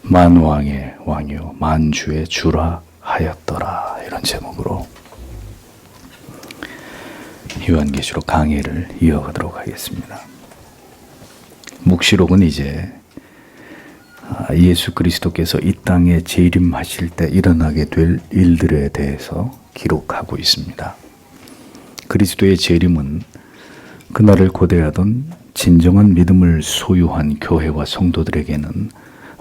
만왕의 왕이요 만주의 주라 하였더라. 이런 제목으로 요한계시록 강의를 이어가도록 하겠습니다. 묵시록은 이제 예수 그리스도께서 이 땅에 재림하실 때 일어나게 될 일들에 대해서 기록하고 있습니다. 그리스도의 재림은 그날을 고대하던 진정한 믿음을 소유한 교회와 성도들에게는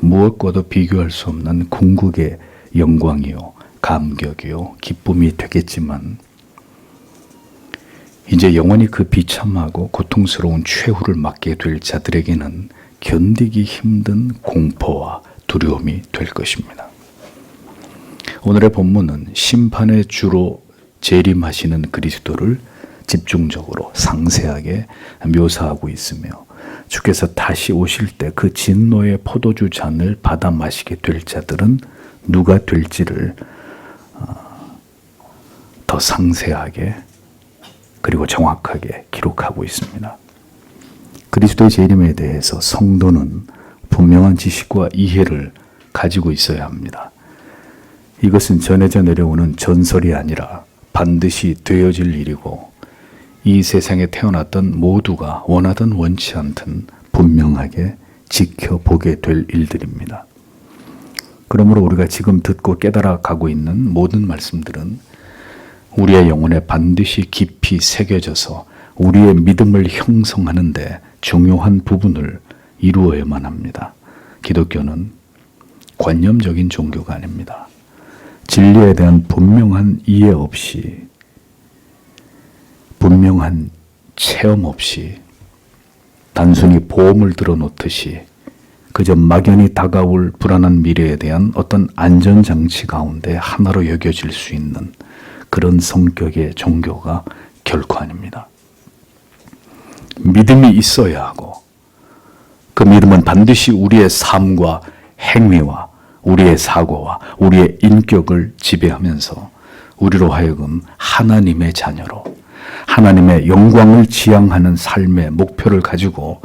무엇과도 비교할 수 없는 궁극의 영광이요, 감격이요, 기쁨이 되겠지만 이제 영원히 그 비참하고 고통스러운 최후를 맞게 될 자들에게는 견디기 힘든 공포와 두려움이 될 것입니다. 오늘의 본문은 심판의 주로 재림하시는 그리스도를 집중적으로 상세하게 묘사하고 있으며 주께서 다시 오실 때 그 진노의 포도주 잔을 받아 마시게 될 자들은 누가 될지를 더 상세하게 그리고 정확하게 기록하고 있습니다. 그리스도의 재림에 대해서 성도는 분명한 지식과 이해를 가지고 있어야 합니다. 이것은 전해져 내려오는 전설이 아니라 반드시 되어질 일이고 이 세상에 태어났던 모두가 원하든 원치 않든 분명하게 지켜보게 될 일들입니다. 그러므로 우리가 지금 듣고 깨달아 가고 있는 모든 말씀들은 우리의 영혼에 반드시 깊이 새겨져서 우리의 믿음을 형성하는 데 중요한 부분을 이루어야만 합니다. 기독교는 관념적인 종교가 아닙니다. 진리에 대한 분명한 이해 없이, 분명한 체험 없이 단순히 보험을 들어놓듯이 그저 막연히 다가올 불안한 미래에 대한 어떤 안전장치 가운데 하나로 여겨질 수 있는 그런 성격의 종교가 결코 아닙니다. 믿음이 있어야 하고 그 믿음은 반드시 우리의 삶과 행위와 우리의 사고와 우리의 인격을 지배하면서 우리로 하여금 하나님의 자녀로 하나님의 영광을 지향하는 삶의 목표를 가지고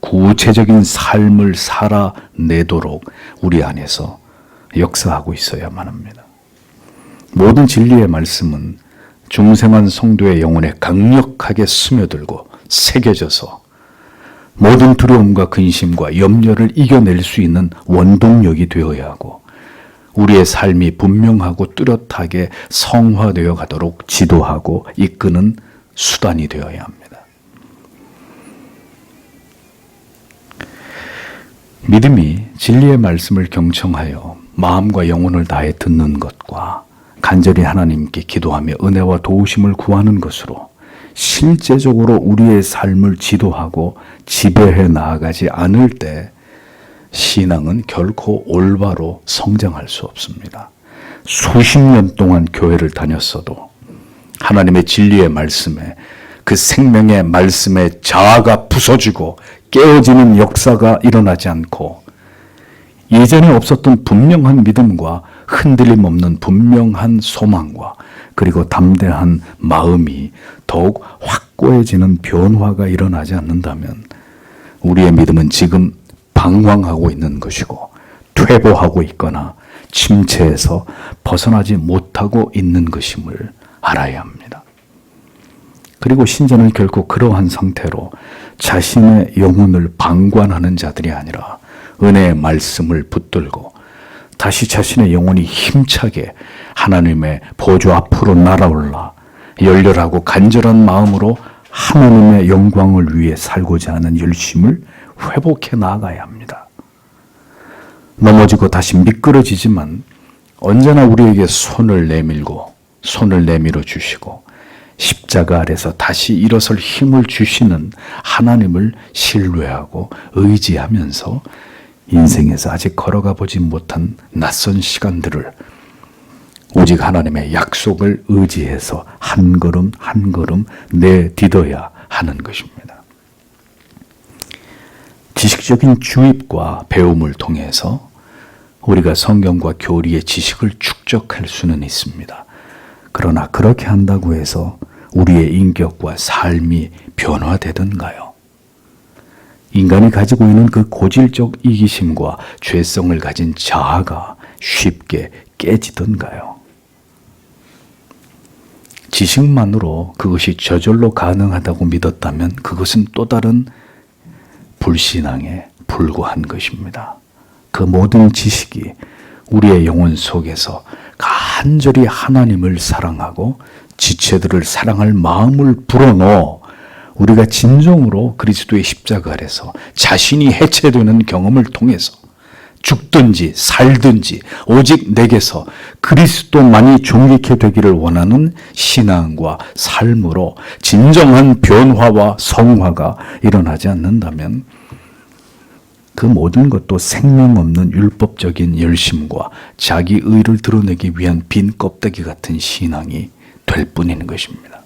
구체적인 삶을 살아내도록 우리 안에서 역사하고 있어야만 합니다. 모든 진리의 말씀은 중생한 성도의 영혼에 강력하게 스며들고 새겨져서 모든 두려움과 근심과 염려를 이겨낼 수 있는 원동력이 되어야 하고 우리의 삶이 분명하고 뚜렷하게 성화되어 가도록 지도하고 이끄는 수단이 되어야 합니다. 믿음이 진리의 말씀을 경청하여 마음과 영혼을 다해 듣는 것과 간절히 하나님께 기도하며 은혜와 도우심을 구하는 것으로 실제적으로 우리의 삶을 지도하고 지배해 나아가지 않을 때 신앙은 결코 올바로 성장할 수 없습니다. 수십 년 동안 교회를 다녔어도 하나님의 진리의 말씀에 그 생명의 말씀에 자아가 부서지고 깨어지는 역사가 일어나지 않고 예전에 없었던 분명한 믿음과 흔들림 없는 분명한 소망과 그리고 담대한 마음이 더욱 확고해지는 변화가 일어나지 않는다면 우리의 믿음은 지금 방황하고 있는 것이고 퇴보하고 있거나 침체에서 벗어나지 못하고 있는 것임을 알아야 합니다. 그리고 신자는 결코 그러한 상태로 자신의 영혼을 방관하는 자들이 아니라 은혜의 말씀을 붙들고 다시 자신의 영혼이 힘차게 하나님의 보좌 앞으로 날아올라 열렬하고 간절한 마음으로 하나님의 영광을 위해 살고자 하는 열심을 회복해 나아가야 합니다. 넘어지고 다시 미끄러지지만 언제나 우리에게 손을 내밀어 주시고 십자가 아래서 다시 일어설 힘을 주시는 하나님을 신뢰하고 의지하면서 인생에서 아직 걸어가 보지 못한 낯선 시간들을 오직 하나님의 약속을 의지해서 한 걸음 한 걸음 내딛어야 하는 것입니다. 지식적인 주입과 배움을 통해서 우리가 성경과 교리의 지식을 축적할 수는 있습니다. 그러나 그렇게 한다고 해서 우리의 인격과 삶이 변화되던가요? 인간이 가지고 있는 그 고질적 이기심과 죄성을 가진 자아가 쉽게 깨지던가요? 지식만으로 그것이 저절로 가능하다고 믿었다면 그것은 또 다른 불신앙에 불과한 것입니다. 그 모든 지식이 우리의 영혼 속에서 간절히 하나님을 사랑하고 지체들을 사랑할 마음을 불어넣어 우리가 진정으로 그리스도의 십자가 아래서 자신이 해체되는 경험을 통해서 죽든지 살든지 오직 내게서 그리스도만이 존귀케 되기를 원하는 신앙과 삶으로 진정한 변화와 성화가 일어나지 않는다면 그 모든 것도 생명 없는 율법적인 열심과 자기 의를 드러내기 위한 빈 껍데기 같은 신앙이 될 뿐인 것입니다.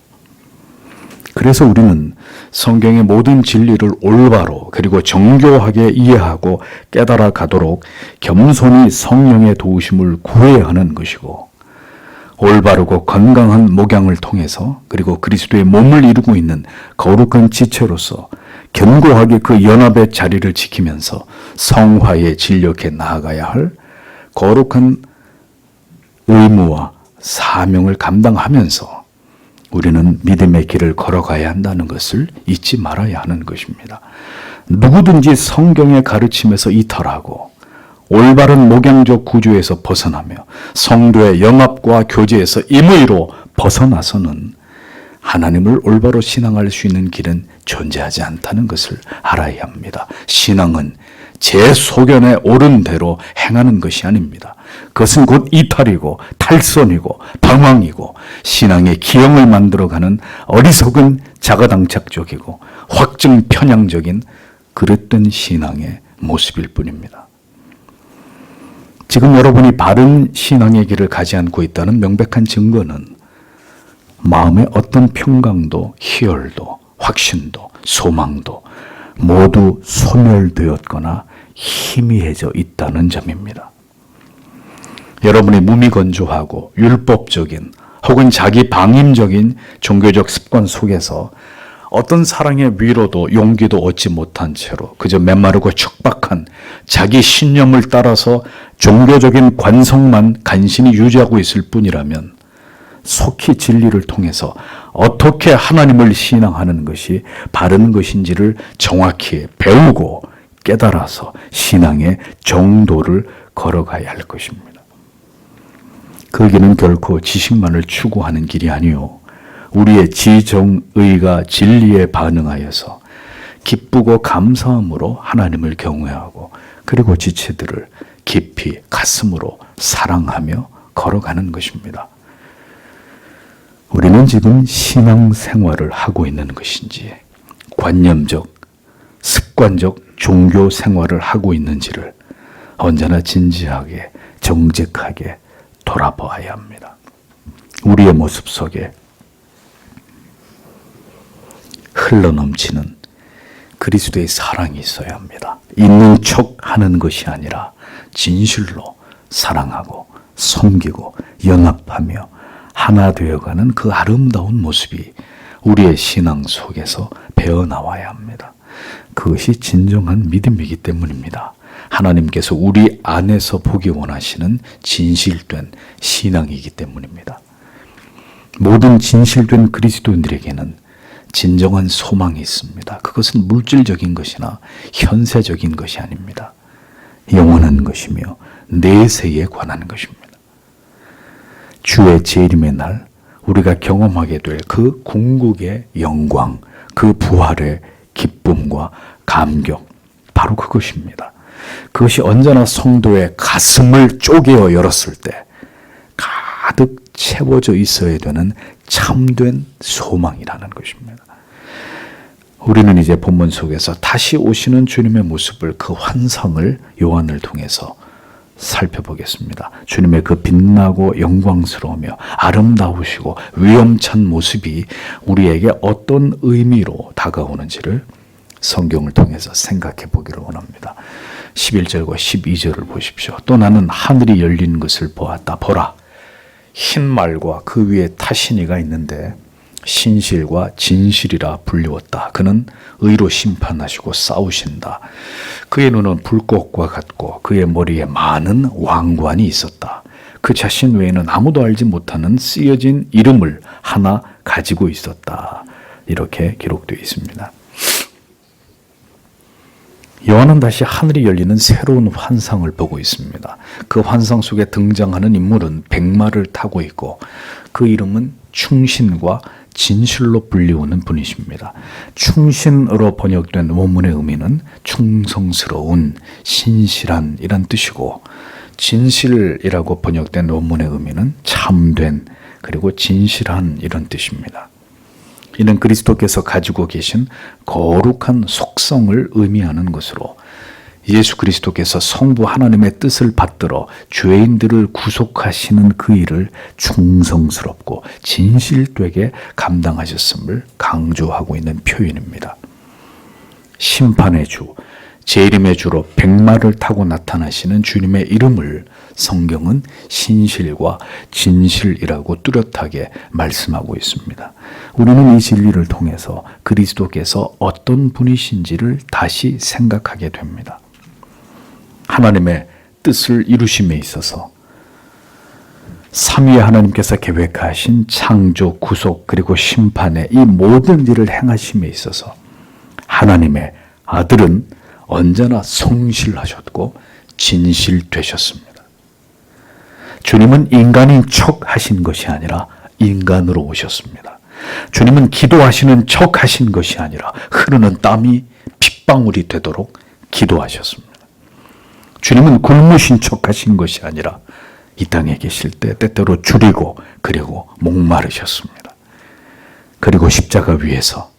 그래서 우리는 성경의 모든 진리를 올바로 그리고 정교하게 이해하고 깨달아 가도록 겸손히 성령의 도우심을 구해야 하는 것이고, 올바르고 건강한 목양을 통해서 그리고 그리스도의 몸을 이루고 있는 거룩한 지체로서 견고하게 그 연합의 자리를 지키면서 성화에 진력해 나아가야 할 거룩한 의무와 사명을 감당하면서 우리는 믿음의 길을 걸어가야 한다는 것을 잊지 말아야 하는 것입니다. 누구든지 성경의 가르침에서 이탈하고 올바른 목양적 구조에서 벗어나며 성도의 영합과 교제에서 임의로 벗어나서는 하나님을 올바로 신앙할 수 있는 길은 존재하지 않다는 것을 알아야 합니다. 신앙은 제 소견에 옳은 대로 행하는 것이 아닙니다. 그것은 곧 이탈이고 탈선이고 방황이고 신앙의 기형을 만들어가는 어리석은 자가당착적이고 확증 편향적인 그릇된 신앙의 모습일 뿐입니다. 지금 여러분이 바른 신앙의 길을 가지 않고 있다는 명백한 증거는 마음의 어떤 평강도 희열도 확신도 소망도 모두 소멸되었거나 희미해져 있다는 점입니다. 여러분이 무미건조하고 율법적인 혹은 자기 방임적인 종교적 습관 속에서 어떤 사랑의 위로도 용기도 얻지 못한 채로 그저 메마르고 척박한 자기 신념을 따라서 종교적인 관성만 간신히 유지하고 있을 뿐이라면 속히 진리를 통해서 어떻게 하나님을 신앙하는 것이 바른 것인지를 정확히 배우고 깨달아서 신앙의 정도를 걸어가야 할 것입니다. 그 길은 결코 지식만을 추구하는 길이 아니요 우리의 지정의가 진리에 반응하여서 기쁘고 감사함으로 하나님을 경외하고 그리고 지체들을 깊이 가슴으로 사랑하며 걸어가는 것입니다. 우리는 지금 신앙생활을 하고 있는 것인지 관념적, 습관적 종교 생활을 하고 있는지를 언제나 진지하게 정직하게 돌아보아야 합니다. 우리의 모습 속에 흘러넘치는 그리스도의 사랑이 있어야 합니다. 있는 척 하는 것이 아니라 진실로 사랑하고 섬기고 연합하며 하나 되어가는 그 아름다운 모습이 우리의 신앙 속에서 배어나와야 합니다. 그것이 진정한 믿음이기 때문입니다. 하나님께서 우리 안에서 보기 원하시는 진실된 신앙이기 때문입니다. 모든 진실된 그리스도인들에게는 진정한 소망이 있습니다. 그것은 물질적인 것이나 현세적인 것이 아닙니다. 영원한 것이며 내세에 관한 것입니다. 주의 재림의 날 우리가 경험하게 될 그 궁극의 영광, 그 부활의 기쁨과 감격, 바로 그것입니다. 그것이 언제나 성도의 가슴을 쪼개어 열었을 때 가득 채워져 있어야 되는 참된 소망이라는 것입니다. 우리는 이제 본문 속에서 다시 오시는 주님의 모습을, 그 환상을 요한을 통해서 살펴보겠습니다. 주님의 그 빛나고 영광스러우며 아름다우시고 위엄찬 모습이 우리에게 어떤 의미로 다가오는지를 성경을 통해서 생각해 보기를 원합니다. 11절과 12절을 보십시오. 또 나는 하늘이 열린 것을 보았다. 보라, 흰 말과 그 위에 타시니가 있는데 신실과 진실이라 불리웠다. 그는 의로 심판하시고 싸우신다. 그의 눈은 불꽃과 같고 그의 머리에 많은 왕관이 있었다. 그 자신 외에는 아무도 알지 못하는 쓰여진 이름을 하나 가지고 있었다. 이렇게 기록되어 있습니다. 요한은 다시 하늘이 열리는 새로운 환상을 보고 있습니다. 그 환상 속에 등장하는 인물은 백마를 타고 있고 그 이름은 충신과 진실로 불리우는 분이십니다. 충신으로 번역된 원문의 의미는 충성스러운, 신실한 이란 뜻이고 진실이라고 번역된 원문의 의미는 참된, 그리고 진실한 이런 뜻입니다. 이는 그리스도께서 가지고 계신 거룩한 속성을 의미하는 것으로 예수 그리스도께서 성부 하나님의 뜻을 받들어 죄인들을 구속하시는 그 일을 충성스럽고 진실되게 감당하셨음을 강조하고 있는 표현입니다. 심판의 주, 재림의 주로 백마를 타고 나타나시는 주님의 이름을 성경은 신실과 진실이라고 뚜렷하게 말씀하고 있습니다. 우리는 이 진리를 통해서 그리스도께서 어떤 분이신지를 다시 생각하게 됩니다. 하나님의 뜻을 이루심에 있어서 삼위의 하나님께서 계획하신 창조, 구속, 그리고 심판의 이 모든 일을 행하심에 있어서 하나님의 아들은 언제나 성실하셨고 진실되셨습니다. 주님은 인간인 척 하신 것이 아니라 인간으로 오셨습니다. 주님은 기도하시는 척 하신 것이 아니라 흐르는 땀이 핏방울이 되도록 기도하셨습니다. 주님은 굶으신 척 하신 것이 아니라 이 땅에 계실 때 때때로 줄이고 그리고 목마르셨습니다. 그리고 십자가 위에서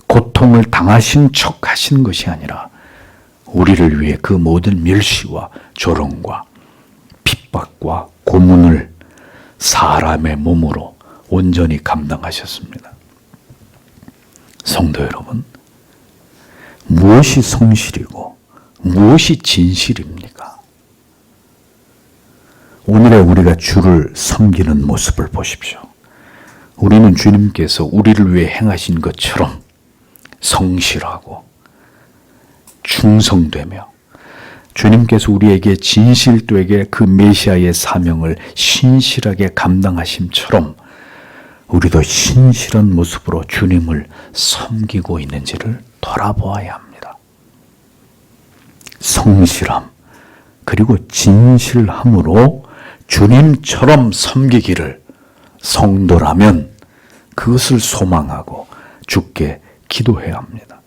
고통을 당하신 척 하신 것이 아니라 우리를 위해 그 모든 멸시와 조롱과 핍박과 고문을 사람의 몸으로 온전히 감당하셨습니다. 성도 여러분, 무엇이 성실이고 무엇이 진실입니까? 오늘의 우리가 주를 섬기는 모습을 보십시오. 우리는 주님께서 우리를 위해 행하신 것처럼 성실하고 충성되며 주님께서 우리에게 진실되게 그 메시아의 사명을 신실하게 감당하심처럼 우리도 신실한 모습으로 주님을 섬기고 있는지를 돌아보아야 합니다. 성실함 그리고 진실함으로 주님처럼 섬기기를 성도라면 그것을 소망하고 주께 기도해야 합니다.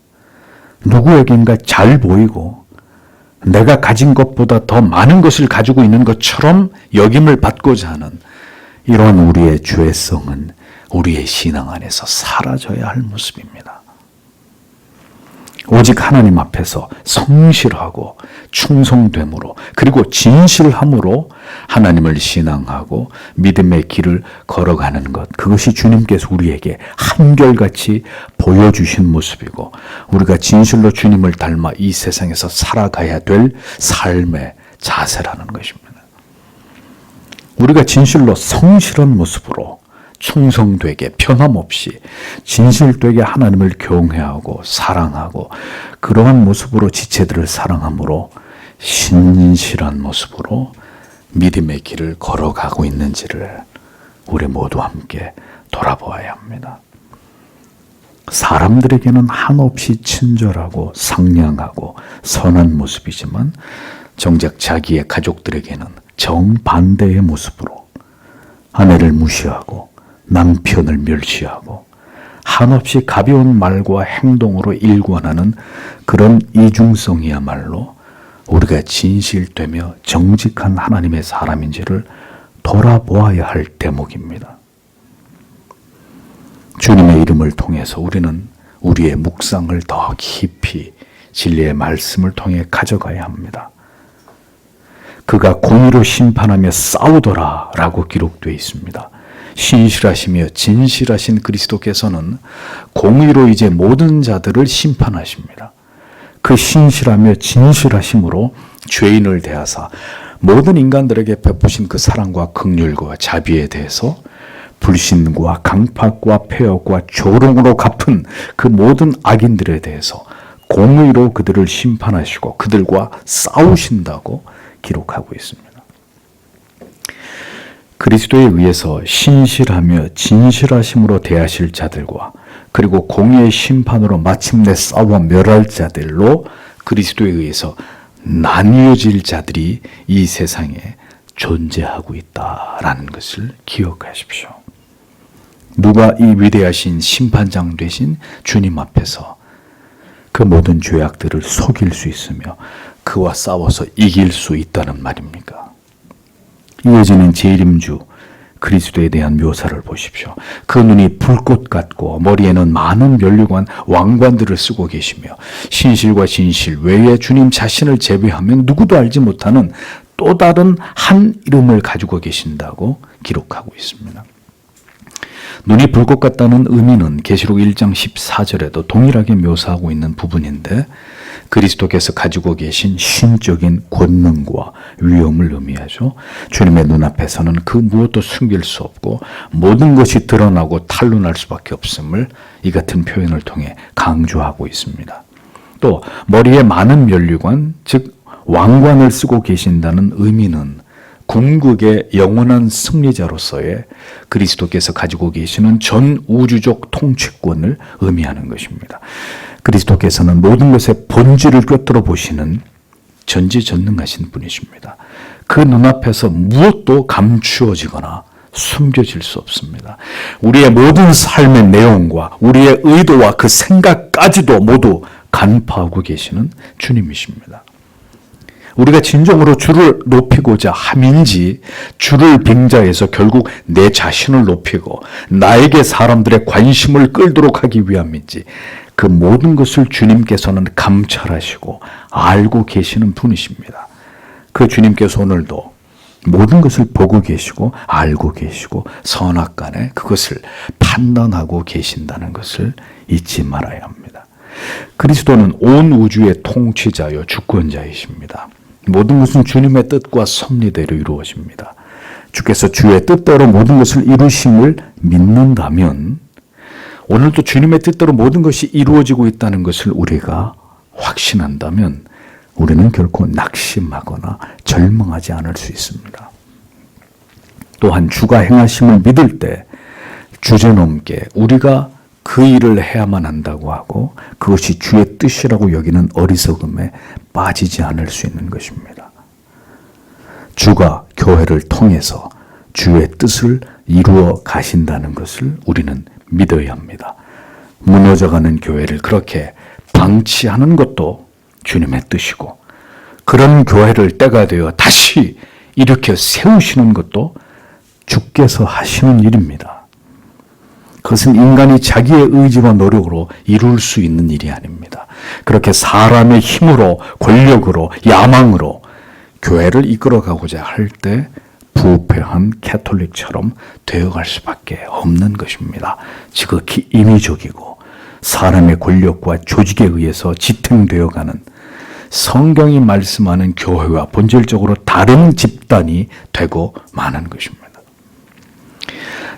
누구에겐가 잘 보이고 내가 가진 것보다 더 많은 것을 가지고 있는 것처럼 여김을 받고자 하는 이런 우리의 죄성은 우리의 신앙 안에서 사라져야 할 모습입니다. 오직 하나님 앞에서 성실하고 충성됨으로 그리고 진실함으로 하나님을 신앙하고 믿음의 길을 걸어가는 것, 그것이 주님께서 우리에게 한결같이 보여주신 모습이고 우리가 진실로 주님을 닮아 이 세상에서 살아가야 될 삶의 자세라는 것입니다. 우리가 진실로 성실한 모습으로 충성되게 변함없이 진실되게 하나님을 경외하고 사랑하고 그러한 모습으로 지체들을 사랑함으로 신실한 모습으로 믿음의 길을 걸어가고 있는지를 우리 모두 함께 돌아보아야 합니다. 사람들에게는 한없이 친절하고 상냥하고 선한 모습이지만 정작 자기의 가족들에게는 정반대의 모습으로 아내를 무시하고 남편을 멸시하고 한없이 가벼운 말과 행동으로 일관하는 그런 이중성이야말로 우리가 진실되며 정직한 하나님의 사람인지를 돌아보아야 할 대목입니다. 주님의 이름을 통해서 우리는 우리의 묵상을 더 깊이 진리의 말씀을 통해 가져가야 합니다. 그가 공의로 심판하며 싸우더라 라고 기록되어 있습니다. 신실하시며 진실하신 그리스도께서는 공의로 이제 모든 자들을 심판하십니다. 그 신실하며 진실하심으로 죄인을 대하사 모든 인간들에게 베푸신 그 사랑과 긍휼과 자비에 대해서 불신과 강팍과 폐역과 조롱으로 갚은 그 모든 악인들에 대해서 공의로 그들을 심판하시고 그들과 싸우신다고 기록하고 있습니다. 그리스도에 의해서 신실하며 진실하심으로 대하실 자들과 그리고 공의의 심판으로 마침내 싸워 멸할 자들로 그리스도에 의해서 나뉘어질 자들이 이 세상에 존재하고 있다라는 것을 기억하십시오. 누가 이 위대하신 심판장 되신 주님 앞에서 그 모든 죄악들을 속일 수 있으며 그와 싸워서 이길 수 있다는 말입니까? 이어지는 재림주 그리스도에 대한 묘사를 보십시오. 그 눈이 불꽃 같고 머리에는 많은 면류관 왕관들을 쓰고 계시며 신실과 진실 외에 주님 자신을 제외하면 누구도 알지 못하는 또 다른 한 이름을 가지고 계신다고 기록하고 있습니다. 눈이 불꽃 같다는 의미는 계시록 1장 14절에도 동일하게 묘사하고 있는 부분인데 그리스도께서 가지고 계신 신적인 권능과 위엄을 의미하죠. 주님의 눈앞에서는 그 무엇도 숨길 수 없고 모든 것이 드러나고 탄로날 수밖에 없음을 이 같은 표현을 통해 강조하고 있습니다. 또 머리에 많은 면류관, 즉 왕관을 쓰고 계신다는 의미는 궁극의 영원한 승리자로서의 그리스도께서 가지고 계시는 전 우주적 통치권을 의미하는 것입니다. 그리스도께서는 모든 것의 본질을 꿰뚫어 보시는 전지전능하신 분이십니다. 그 눈앞에서 무엇도 감추어지거나 숨겨질 수 없습니다. 우리의 모든 삶의 내용과 우리의 의도와 그 생각까지도 모두 간파하고 계시는 주님이십니다. 우리가 진정으로 주를 높이고자 함인지 주를 빙자해서 결국 내 자신을 높이고 나에게 사람들의 관심을 끌도록 하기 위함인지 그 모든 것을 주님께서는 감찰하시고 알고 계시는 분이십니다. 그 주님께서 오늘도 모든 것을 보고 계시고 알고 계시고 선악간에 그것을 판단하고 계신다는 것을 잊지 말아야 합니다. 그리스도는 온 우주의 통치자요 주권자이십니다. 모든 것은 주님의 뜻과 섭리대로 이루어집니다. 주께서 주의 뜻대로 모든 것을 이루심을 믿는다면 오늘도 주님의 뜻대로 모든 것이 이루어지고 있다는 것을 우리가 확신한다면 우리는 결코 낙심하거나 절망하지 않을 수 있습니다. 또한 주가 행하심을 믿을 때 주제넘게 우리가 그 일을 해야만 한다고 하고 그것이 주의 뜻이라고 여기는 어리석음에 빠지지 않을 수 있는 것입니다. 주가 교회를 통해서 주의 뜻을 이루어 가신다는 것을 우리는 믿어야 합니다. 무너져가는 교회를 그렇게 방치하는 것도 주님의 뜻이고 그런 교회를 때가 되어 다시 일으켜 세우시는 것도 주께서 하시는 일입니다. 그것은 인간이 자기의 의지와 노력으로 이룰 수 있는 일이 아닙니다. 그렇게 사람의 힘으로 권력으로 야망으로 교회를 이끌어가고자 할 때 부패한 캐톨릭처럼 되어갈 수밖에 없는 것입니다. 지극히 임의적이고 사람의 권력과 조직에 의해서 지탱되어가는 성경이 말씀하는 교회와 본질적으로 다른 집단이 되고 마는 것입니다.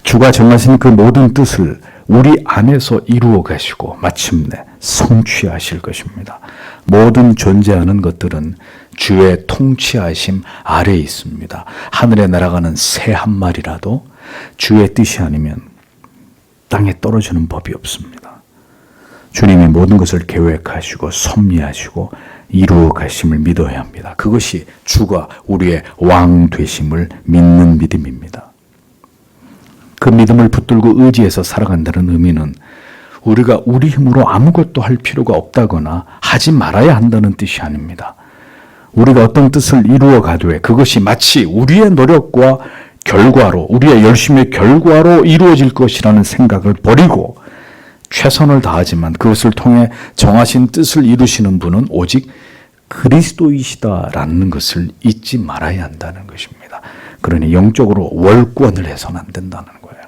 주가 정하신 그 모든 뜻을 우리 안에서 이루어 가시고 마침내 성취하실 것입니다. 모든 존재하는 것들은 주의 통치하심 아래에 있습니다. 하늘에 날아가는 새 한 마리라도 주의 뜻이 아니면 땅에 떨어지는 법이 없습니다. 주님이 모든 것을 계획하시고 섭리하시고 이루어 가심을 믿어야 합니다. 그것이 주가 우리의 왕 되심을 믿는 믿음입니다. 그 믿음을 붙들고 의지해서 살아간다는 의미는 우리가 우리 힘으로 아무것도 할 필요가 없다거나 하지 말아야 한다는 뜻이 아닙니다. 우리가 어떤 뜻을 이루어 가되 그것이 마치 우리의 노력과 결과로 우리의 열심의 결과로 이루어질 것이라는 생각을 버리고 최선을 다하지만 그것을 통해 정하신 뜻을 이루시는 분은 오직 그리스도이시다라는 것을 잊지 말아야 한다는 것입니다. 그러니 영적으로 월권을 해서는 안 된다는 거예요.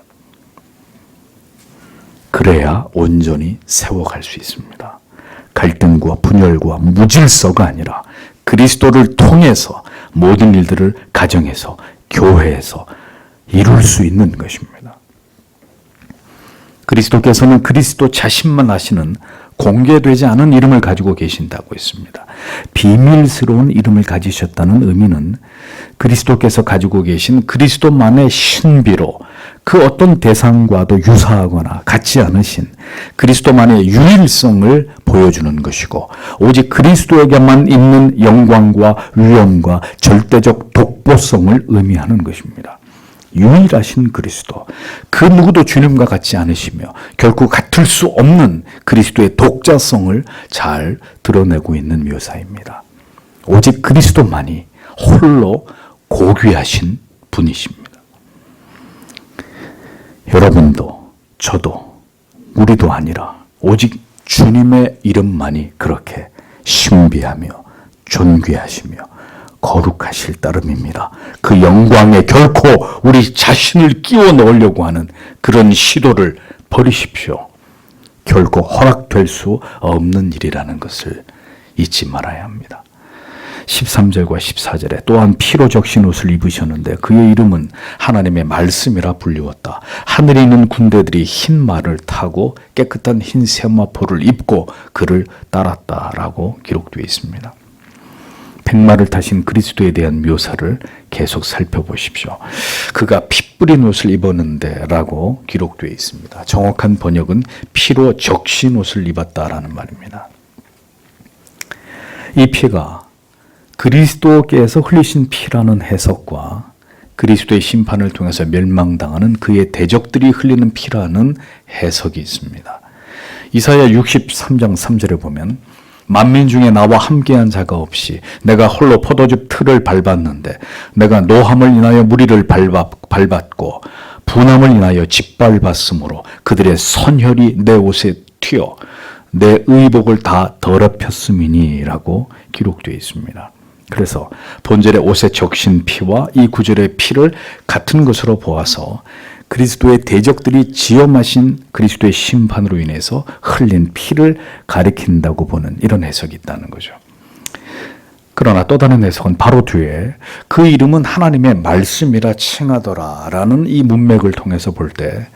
그래야 온전히 세워갈 수 있습니다. 갈등과 분열과 무질서가 아니라 그리스도를 통해서 모든 일들을 가정에서 교회에서 이룰 수 있는 것입니다. 그리스도께서는 그리스도 자신만 아시는 공개되지 않은 이름을 가지고 계신다고 했습니다. 비밀스러운 이름을 가지셨다는 의미는 그리스도께서 가지고 계신 그리스도만의 신비로 그 어떤 대상과도 유사하거나 같지 않으신 그리스도만의 유일성을 보여주는 것이고, 오직 그리스도에게만 있는 영광과 위엄과 절대적 독보성을 의미하는 것입니다. 유일하신 그리스도, 그 누구도 주님과 같지 않으시며 결코 같을 수 없는 그리스도의 독자성을 잘 드러내고 있는 묘사입니다. 오직 그리스도만이 홀로 고귀하신 분이십니다. 여러분도 저도 우리도 아니라 오직 주님의 이름만이 그렇게 신비하며 존귀하시며 거룩하실 따름입니다. 그 영광에 결코 우리 자신을 끼워 넣으려고 하는 그런 시도를 버리십시오. 결코 허락될 수 없는 일이라는 것을 잊지 말아야 합니다. 13절과 14절에 또한 피로 적신 옷을 입으셨는데 그의 이름은 하나님의 말씀이라 불리웠다. 하늘에 있는 군대들이 흰 말을 타고 깨끗한 흰 세마포를 입고 그를 따랐다라고 기록되어 있습니다. 백마를 타신 그리스도에 대한 묘사를 계속 살펴보십시오. 그가 피 뿌린 옷을 입었는데 라고 기록되어 있습니다. 정확한 번역은 피로 적신 옷을 입었다라는 말입니다. 이 피가 그리스도께서 흘리신 피라는 해석과 그리스도의 심판을 통해서 멸망당하는 그의 대적들이 흘리는 피라는 해석이 있습니다. 이사야 63장 3절에 보면 만민 중에 나와 함께한 자가 없이 내가 홀로 포도즙 틀을 밟았는데 내가 노함을 인하여 무리를 밟았고 분함을 인하여 짓밟았으므로 그들의 선혈이 내 옷에 튀어 내 의복을 다 더럽혔음이니 라고 기록되어 있습니다. 그래서 본절의 옷에 적신 피와 이 구절의 피를 같은 것으로 보아서 그리스도의 대적들이 지어 마신 그리스도의 심판으로 인해서 흘린 피를 가리킨다고 보는 이런 해석이 있다는 거죠. 그러나 또 다른 해석은 바로 뒤에 그 이름은 하나님의 말씀이라 칭하더라 라는 이 문맥을 통해서 볼 때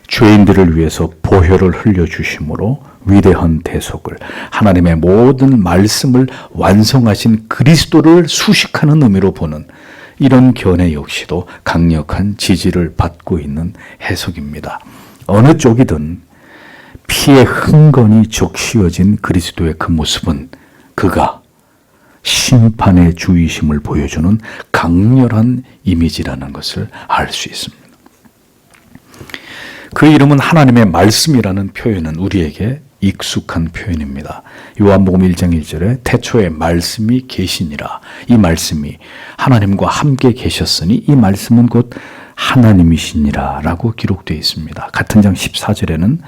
죄인들을 위해서 보혈을 흘려주심으로 위대한 대속을, 하나님의 모든 말씀을 완성하신 그리스도를 수식하는 의미로 보는 이런 견해 역시도 강력한 지지를 받고 있는 해석입니다. 어느 쪽이든 피의 흥건히 적시어진 그리스도의 그 모습은 그가 심판의 주이심을 보여주는 강렬한 이미지라는 것을 알 수 있습니다. 그 이름은 하나님의 말씀이라는 표현은 우리에게 익숙한 표현입니다. 요한복음 1장 1절에 태초에 말씀이 계시니라. 이 말씀이 하나님과 함께 계셨으니 이 말씀은 곧 하나님이시니라 라고 기록되어 있습니다. 같은 장 14절에는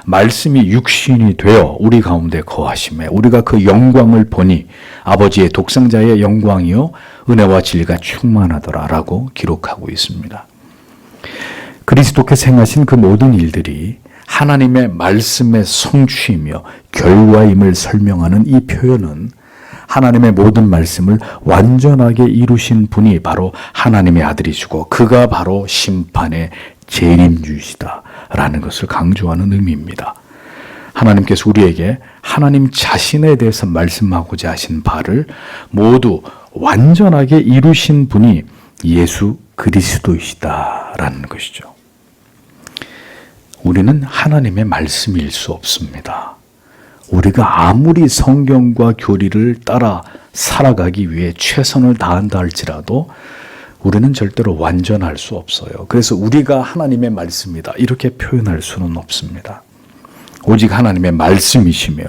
말씀이 육신이 되어 우리 가운데 거하심에 우리가 그 영광을 보니 아버지의 독생자의 영광이요 은혜와 진리가 충만하더라 라고 기록하고 있습니다. 그리스도께서 행하신 그 모든 일들이 하나님의 말씀의 성취이며 결과임을 설명하는 이 표현은 하나님의 모든 말씀을 완전하게 이루신 분이 바로 하나님의 아들이시고 그가 바로 심판의 재림주이시다라는 것을 강조하는 의미입니다. 하나님께서 우리에게 하나님 자신에 대해서 말씀하고자 하신 바를 모두 완전하게 이루신 분이 예수 그리스도이시다라는 것이죠. 우리는 하나님의 말씀일 수 없습니다. 우리가 아무리 성경과 교리를 따라 살아가기 위해 최선을 다한다 할지라도 우리는 절대로 완전할 수 없어요. 그래서 우리가 하나님의 말씀이다 이렇게 표현할 수는 없습니다. 오직 하나님의 말씀이시며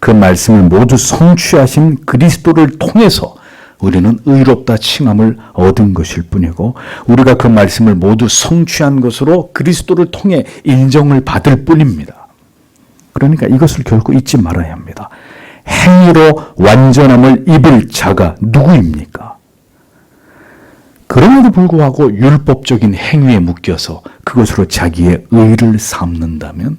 그 말씀을 모두 성취하신 그리스도를 통해서 우리는 의롭다 칭함을 얻은 것일 뿐이고 우리가 그 말씀을 모두 성취한 것으로 그리스도를 통해 인정을 받을 뿐입니다. 그러니까 이것을 결코 잊지 말아야 합니다. 행위로 완전함을 입을 자가 누구입니까? 그럼에도 불구하고 율법적인 행위에 묶여서 그것으로 자기의 의를 삼는다면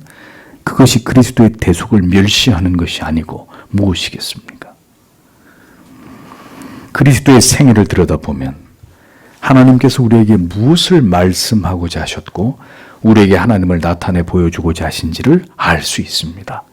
그것이 그리스도의 대속을 멸시하는 것이 아니고 무엇이겠습니까? 그리스도의 생애를 들여다보면 하나님께서 우리에게 무엇을 말씀하고자 하셨고 우리에게 하나님을 나타내 보여주고자 하신지를 알 수 있습니다.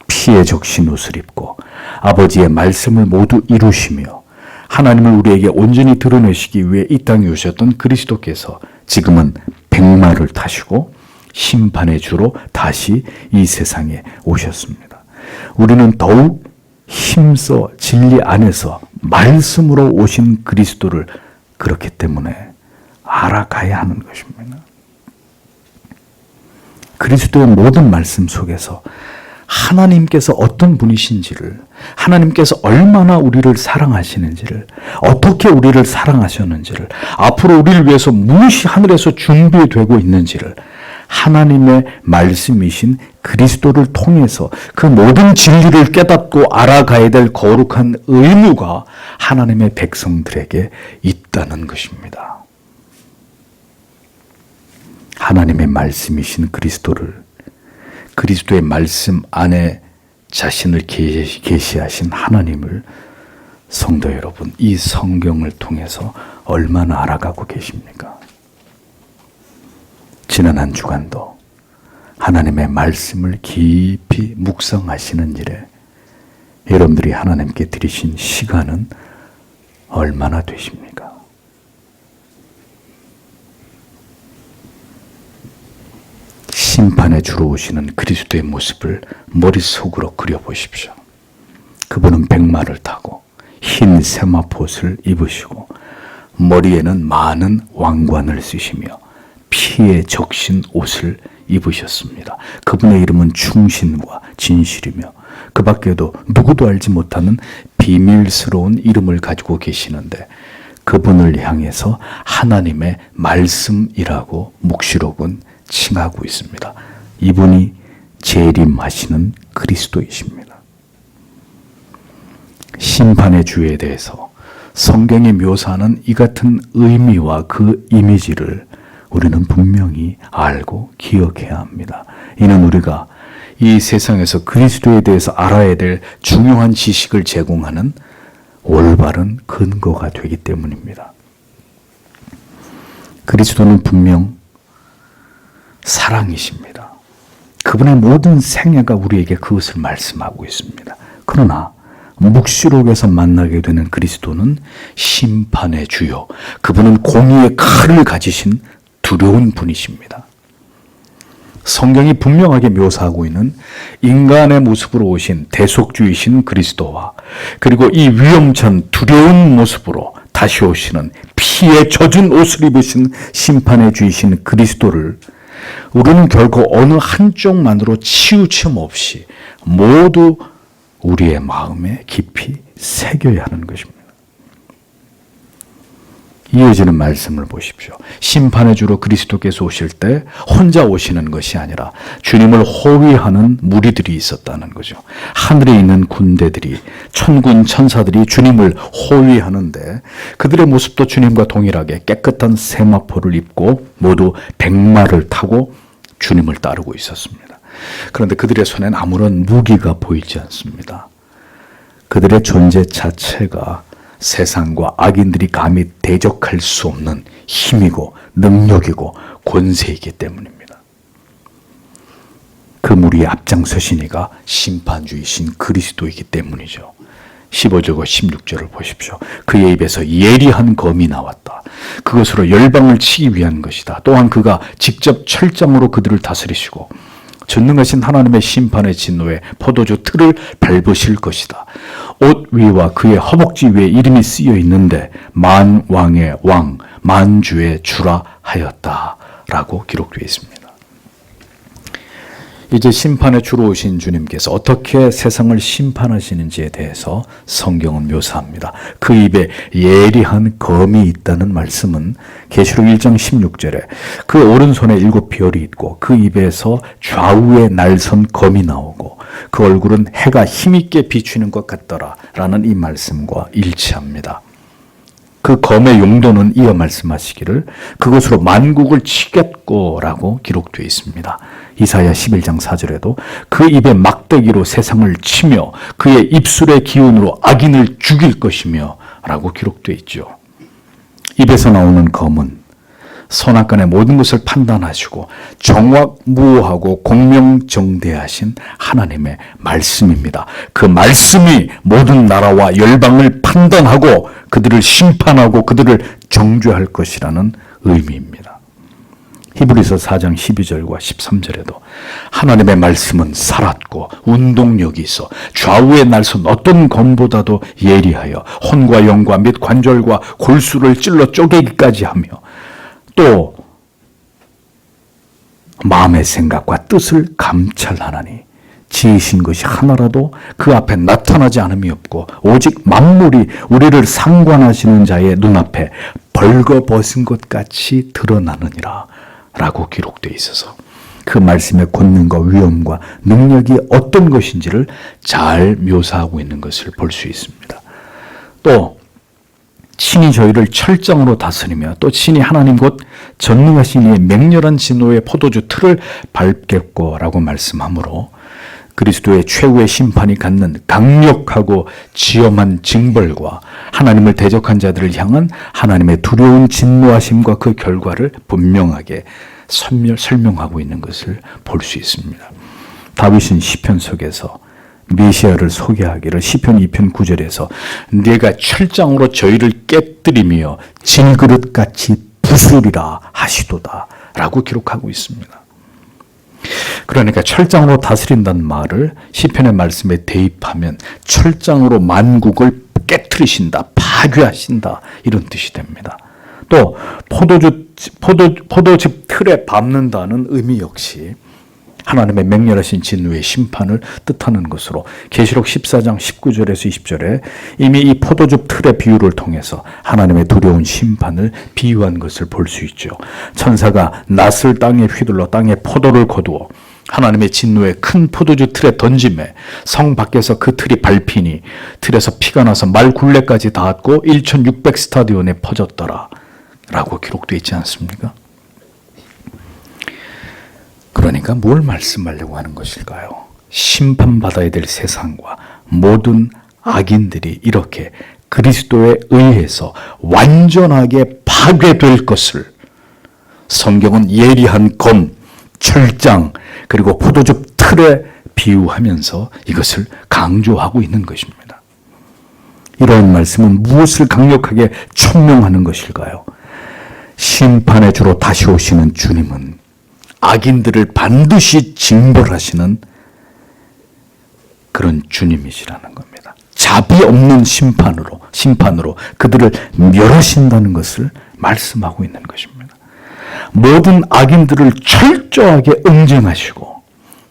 피에 적신 옷을 입고 아버지의 말씀을 모두 이루시며 하나님을 우리에게 온전히 드러내시기 위해 이 땅에 오셨던 그리스도께서 지금은 백마를 타시고 심판의 주로 다시 이 세상에 오셨습니다. 우리는 더욱 힘써 진리 안에서 말씀으로 오신 그리스도를 그렇기 때문에 알아가야 하는 것입니다. 그리스도의 모든 말씀 속에서 하나님께서 어떤 분이신지를, 하나님께서 얼마나 우리를 사랑하시는지를, 어떻게 우리를 사랑하셨는지를, 앞으로 우리를 위해서 무엇이 하늘에서 준비되고 있는지를 하나님의 말씀이신 그리스도를 통해서 그 모든 진리를 깨닫고 알아가야 될 거룩한 의무가 하나님의 백성들에게 있다는 것입니다. 하나님의 말씀이신 그리스도를, 그리스도의 말씀 안에 자신을 계시하신 하나님을 성도 여러분, 이 성경을 통해서 얼마나 알아가고 계십니까? 지난 한 주간도 하나님의 말씀을 깊이 묵상하시는 일에 여러분들이 하나님께 드리신 시간은 얼마나 되십니까? 심판에 주로 오시는 그리스도의 모습을 머릿속으로 그려보십시오. 그분은 백마를 타고 흰 세마포옷을 입으시고 머리에는 많은 왕관을 쓰시며 피에 적신 옷을 입으셨습니다. 그분의 이름은 충신과 진실이며 그 밖에도 누구도 알지 못하는 비밀스러운 이름을 가지고 계시는데 그분을 향해서 하나님의 말씀이라고 묵시록은 칭하고 있습니다. 이분이 재림하시는 그리스도이십니다. 심판의 주에 대해서 성경이 묘사하는 이 같은 의미와 그 이미지를 우리는 분명히 알고 기억해야 합니다. 이는 우리가 이 세상에서 그리스도에 대해서 알아야 될 중요한 지식을 제공하는 올바른 근거가 되기 때문입니다. 그리스도는 분명 사랑이십니다. 그분의 모든 생애가 우리에게 그것을 말씀하고 있습니다. 그러나 묵시록에서 만나게 되는 그리스도는 심판의 주요, 그분은 공의의 칼을 가지신 두려운 분이십니다. 성경이 분명하게 묘사하고 있는 인간의 모습으로 오신 대속주이신 그리스도와 그리고 이 위험천 두려운 모습으로 다시 오시는 피에 젖은 옷을 입으신 심판의 주이신 그리스도를 우리는 결코 어느 한쪽만으로 치우침 없이 모두 우리의 마음에 깊이 새겨야 하는 것입니다. 이어지는 말씀을 보십시오. 심판의 주로 그리스도께서 오실 때 혼자 오시는 것이 아니라 주님을 호위하는 무리들이 있었다는 거죠. 하늘에 있는 군대들이, 천군 천사들이 주님을 호위하는데 그들의 모습도 주님과 동일하게 깨끗한 세마포를 입고 모두 백마를 타고 주님을 따르고 있었습니다. 그런데 그들의 손엔 아무런 무기가 보이지 않습니다. 그들의 존재 자체가 세상과 악인들이 감히 대적할 수 없는 힘이고 능력이고 권세이기 때문입니다. 그 무리에 앞장서신 이가 심판주이신 그리스도이기 때문이죠. 15절과 16절을 보십시오. 그의 입에서 예리한 검이 나왔다. 그것으로 열방을 치기 위한 것이다. 또한 그가 직접 철장으로 그들을 다스리시고 전능하신 하나님의 심판의 진노에 포도주 틀을 밟으실 것이다. 옷 위와 그의 허벅지 위에 이름이 쓰여 있는데 만왕의 왕, 만주의 주라 하였다라고 기록되어 있습니다. 이제 심판의 주로 오신 주님께서 어떻게 세상을 심판하시는지에 대해서 성경은 묘사합니다. 그 입에 예리한 검이 있다는 말씀은 계시록 1장 16절에 그 오른손에 7별이 있고 그 입에서 좌우에 날선 검이 나오고 그 얼굴은 해가 힘있게 비추는 것 같더라 라는 이 말씀과 일치합니다. 그 검의 용도는 이어 말씀하시기를 그것으로 만국을 치겠고라고 기록되어 있습니다. 이사야 11장 4절에도 그 입의 막대기로 세상을 치며 그의 입술의 기운으로 악인을 죽일 것이며 라고 기록되어 있죠. 입에서 나오는 검은 선악간의 모든 것을 판단하시고 정확무오하고 공명정대하신 하나님의 말씀입니다. 그 말씀이 모든 나라와 열방을 판단하고 그들을 심판하고 그들을 정죄할 것이라는 의미입니다. 히브리서 4장 12절과 13절에도 하나님의 말씀은 살았고 운동력이 있어 좌우의 날선 어떤 검보다도 예리하여 혼과 영과 및 관절과 골수를 찔러 쪼개기까지 하며 또 마음의 생각과 뜻을 감찰하나니 지으신 것이 하나라도 그 앞에 나타나지 않음이 없고 오직 만물이 우리를 상관하시는 자의 눈앞에 벌거벗은 것 같이 드러나느니라 라고 기록되어 있어서 그 말씀의 권능과 위엄과 능력이 어떤 것인지를 잘 묘사하고 있는 것을 볼 수 있습니다. 또 친히 저희를 철장으로 다스리며 또 친히 하나님 곧 전능하신 이의 맹렬한 진노의 포도주 틀을 밟겠고라고 말씀하므로 그리스도의 최후의 심판이 갖는 강력하고 지엄한 징벌과 하나님을 대적한 자들을 향한 하나님의 두려운 진노하심과 그 결과를 분명하게 설명하고 있는 것을 볼 수 있습니다. 다윗은 시편 속에서 메시아를 소개하기를 시편 2편 9절에서 내가 철장으로 저희를 깨뜨리며 질그릇같이 부수리라 하시도다 라고 기록하고 있습니다. 그러니까 철장으로 다스린다는 말을 시편의 말씀에 대입하면 철장으로 만국을 깨뜨리신다, 파괴하신다 이런 뜻이 됩니다. 또 포도즙 틀에 밟는다는 의미 역시 하나님의 맹렬하신 진노의 심판을 뜻하는 것으로 계시록 14장 19절에서 20절에 이미 이 포도즙 틀의 비유를 통해서 하나님의 두려운 심판을 비유한 것을 볼 수 있죠. 천사가 낫을 땅에 휘둘러 땅에 포도를 거두어 하나님의 진노의 큰 포도주 틀에 던짐에 성 밖에서 그 틀이 밟히니 틀에서 피가 나서 말 굴레까지 닿았고 1600 스타디온에 퍼졌더라 라고 기록되어 있지 않습니까? 그러니까 뭘 말씀하려고 하는 것일까요? 심판받아야 될 세상과 모든 악인들이 이렇게 그리스도에 의해서 완전하게 파괴될 것을 성경은 예리한 검, 철장, 그리고 포도즙 틀에 비유하면서 이것을 강조하고 있는 것입니다. 이러한 말씀은 무엇을 강력하게 천명하는 것일까요? 심판의 주로 다시 오시는 주님은 악인들을 반드시 징벌하시는 그런 주님이시라는 겁니다. 자비 없는 심판으로 그들을 멸하신다는 것을 말씀하고 있는 것입니다. 모든 악인들을 철저하게 응징하시고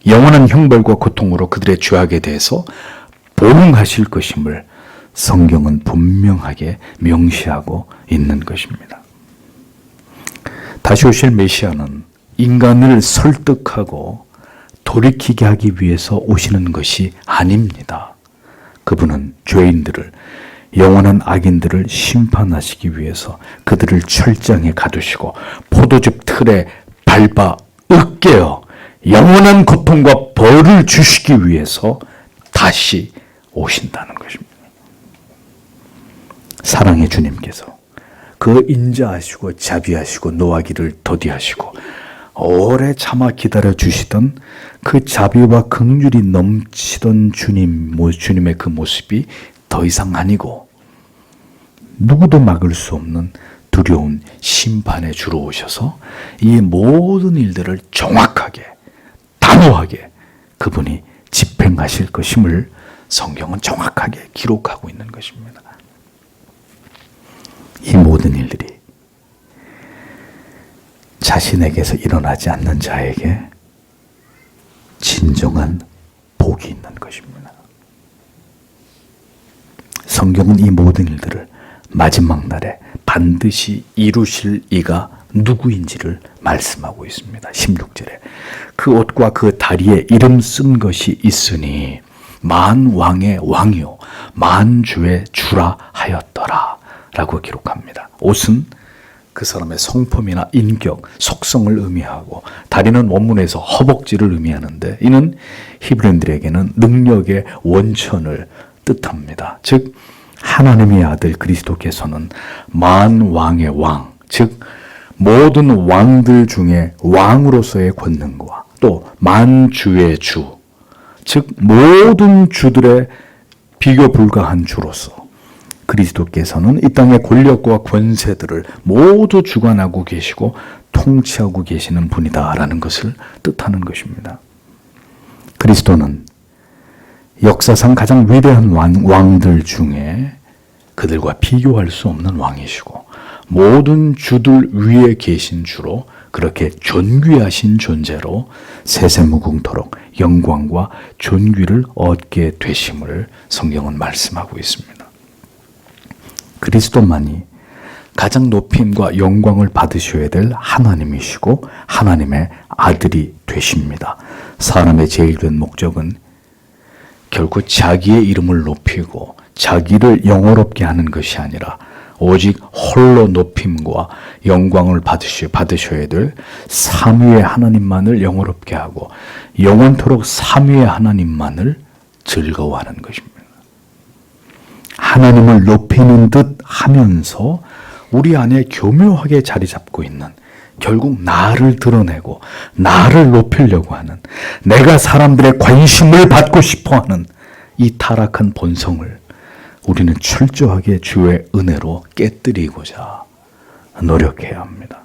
영원한 형벌과 고통으로 그들의 죄악에 대해서 보응하실 것임을 성경은 분명하게 명시하고 있는 것입니다. 다시 오실 메시아는 인간을 설득하고 돌이키게 하기 위해서 오시는 것이 아닙니다. 그분은 죄인들을, 영원한 악인들을 심판하시기 위해서 그들을 철장에 가두시고 포도즙 틀에 밟아 으깨어 영원한 고통과 벌을 주시기 위해서 다시 오신다는 것입니다. 사랑의 주님께서 그 인자하시고 자비하시고 노하기를 더디하시고 오래 참아 기다려 주시던 그 자비와 긍휼이 넘치던 주님의 그 모습이 더 이상 아니고 누구도 막을 수 없는 두려운 심판에 주로 오셔서 이 모든 일들을 정확하게 단호하게 그분이 집행하실 것임을 성경은 정확하게 기록하고 있는 것입니다. 이 모든 일들이 자신에게서 일어나지 않는 자에게 진정한 복이 있는 것입니다. 성경은 이 모든 일들을 마지막 날에 반드시 이루실 이가 누구인지를 말씀하고 있습니다. 16절에 그 옷과 그 다리에 이름 쓴 것이 있으니 만왕의 왕이요 만주의 주라 하였더라 라고 기록합니다. 옷은 그 사람의 성품이나 인격, 속성을 의미하고 다리는 원문에서 허벅지를 의미하는데 이는 히브리인들에게는 능력의 원천을 뜻합니다. 즉 하나님의 아들 그리스도께서는 만왕의 왕, 즉 모든 왕들 중에 왕으로서의 권능과 또 만주의 주, 즉 모든 주들의 비교 불가한 주로서 그리스도께서는 이 땅의 권력과 권세들을 모두 주관하고 계시고 통치하고 계시는 분이다라는 것을 뜻하는 것입니다. 그리스도는 역사상 가장 위대한 왕들 중에 그들과 비교할 수 없는 왕이시고 모든 주들 위에 계신 주로 그렇게 존귀하신 존재로 세세무궁토록 영광과 존귀를 얻게 되심을 성경은 말씀하고 있습니다. 그리스도만이 가장 높임과 영광을 받으셔야 될 하나님이시고 하나님의 아들이 되십니다. 사람의 제일된 목적은 결코 자기의 이름을 높이고 자기를 영화롭게 하는 것이 아니라 오직 홀로 높임과 영광을 받으셔야 될 삼위의 하나님만을 영화롭게 하고 영원토록 삼위의 하나님만을 즐거워하는 것입니다. 하나님을 높이는 듯 하면서 우리 안에 교묘하게 자리 잡고 있는, 결국 나를 드러내고 나를 높이려고 하는, 내가 사람들의 관심을 받고 싶어하는 이 타락한 본성을 우리는 철저하게 주의 은혜로 깨뜨리고자 노력해야 합니다.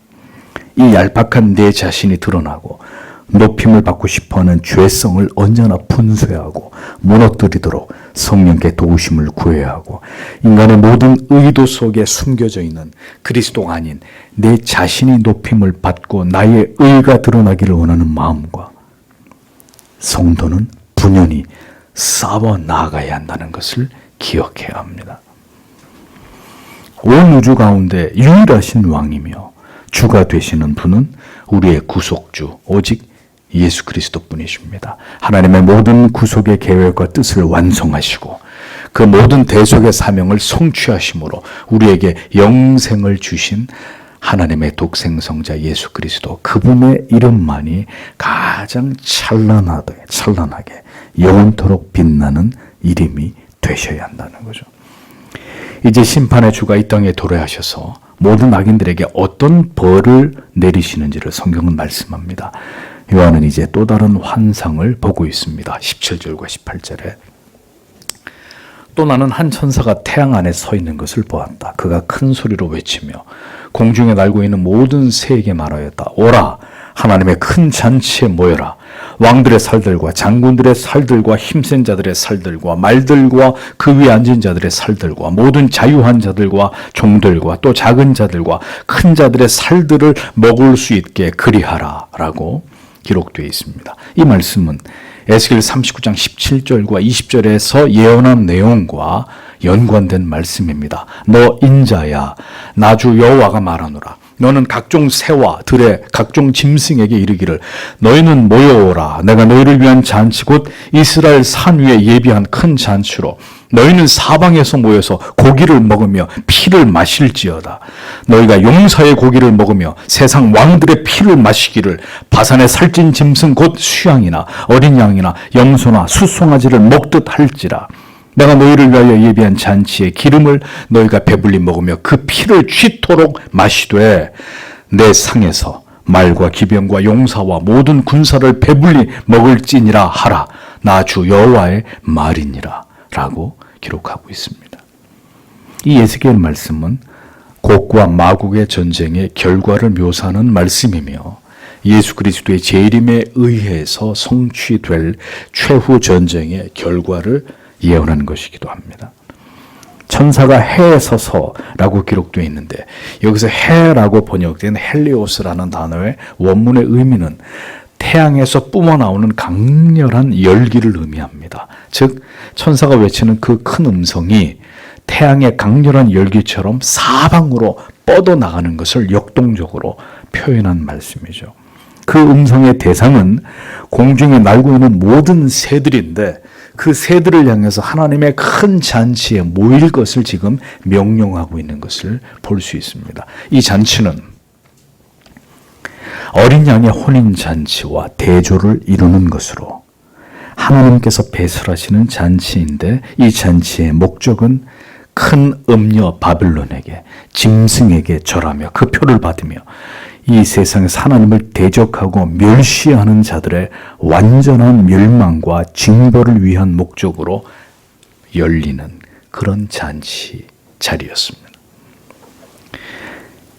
이 얄팍한 내 자신이 드러나고 높임을 받고 싶어하는 죄성을 언제나 분쇄하고 무너뜨리도록 성령께 도우심을 구해야 하고, 인간의 모든 의도 속에 숨겨져 있는 그리스도가 아닌 내 자신이 높임을 받고 나의 의가 드러나기를 원하는 마음과 성도는 분연히 싸워 나아가야 한다는 것을 기억해야 합니다. 온 우주 가운데 유일하신 왕이며 주가 되시는 분은 우리의 구속주 오직 예수 그리스도 뿐이십니다. 하나님의 모든 구속의 계획과 뜻을 완성하시고 그 모든 대속의 사명을 성취하심으로 우리에게 영생을 주신 하나님의 독생성자 예수 그리스도, 그분의 이름만이 가장 찬란하게 영원토록 빛나는 이름이 되셔야 한다는 거죠. 이제 심판의 주가 이 땅에 도래하셔서 모든 악인들에게 어떤 벌을 내리시는지를 성경은 말씀합니다. 요한은 이제 또 다른 환상을 보고 있습니다. 17절과 18절에 또 나는 한 천사가 태양 안에 서 있는 것을 보았다. 그가 큰 소리로 외치며 공중에 날고 있는 모든 새에게 말하였다. 오라, 하나님의 큰 잔치에 모여라. 왕들의 살들과 장군들의 살들과 힘센 자들의 살들과 말들과 그 위에 앉은 자들의 살들과 모든 자유한 자들과 종들과 또 작은 자들과 큰 자들의 살들을 먹을 수 있게 그리하라 라고 기록되어 있습니다. 이 말씀은 에스겔 39장 17절과 20절에서 예언한 내용과 연관된 말씀입니다. 너 인자야, 나주 여호와가 말하노라. 너는 각종 새와 들의 각종 짐승에게 이르기를 너희는 모여오라. 내가 너희를 위한 잔치 곧 이스라엘 산 위에 예비한 큰 잔치로 너희는 사방에서 모여서 고기를 먹으며 피를 마실지어다. 너희가 용사의 고기를 먹으며 세상 왕들의 피를 마시기를 바산의 살찐 짐승 곧 수양이나 어린 양이나 염소나 숫송아지를 먹듯 할지라. 내가 너희를 위하여 예비한 잔치의 기름을 너희가 배불리 먹으며 그 피를 쥐토록 마시되 내 상에서 말과 기병과 용사와 모든 군사를 배불리 먹을지니라 하라. 나 주 여호와의 말이니라 라고 기록하고 있습니다. 이 에스겔 말씀은 곡과 마곡의 전쟁의 결과를 묘사하는 말씀이며 예수 그리스도의 재림에 의해서 성취될 최후 전쟁의 결과를 예언하는 것이기도 합니다. 천사가 해에 서서라고 기록되어 있는데 여기서 해라고 번역된 헬리오스라는 단어의 원문의 의미는 태양에서 뿜어나오는 강렬한 열기를 의미합니다. 즉 천사가 외치는 그 큰 음성이 태양의 강렬한 열기처럼 사방으로 뻗어나가는 것을 역동적으로 표현한 말씀이죠. 그 음성의 대상은 공중에 날고 있는 모든 새들인데 그 새들을 향해서 하나님의 큰 잔치에 모일 것을 지금 명령하고 있는 것을 볼 수 있습니다. 이 잔치는 어린 양의 혼인잔치와 대조를 이루는 것으로 하나님께서 배설하시는 잔치인데 이 잔치의 목적은 큰 음녀 바벨론에게, 짐승에게 절하며 그 표를 받으며 이 세상에서 하나님을 대적하고 멸시하는 자들의 완전한 멸망과 징벌을 위한 목적으로 열리는 그런 잔치 자리였습니다.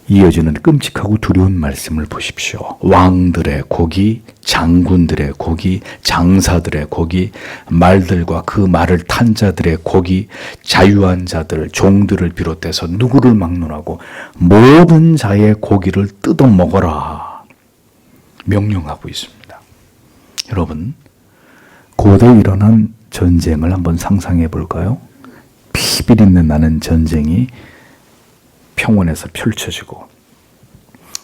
이어지는 끔찍하고 두려운 말씀을 보십시오. 왕들의 고기, 장군들의 고기, 장사들의 고기, 말들과 그 말을 탄 자들의 고기, 자유한 자들, 종들을 비롯해서 누구를 막론하고 모든 자의 고기를 뜯어 먹어라 명령하고 있습니다. 여러분, 고대에 일어난 전쟁을 한번 상상해 볼까요? 피비린내 나는 전쟁이 평원에서 펼쳐지고,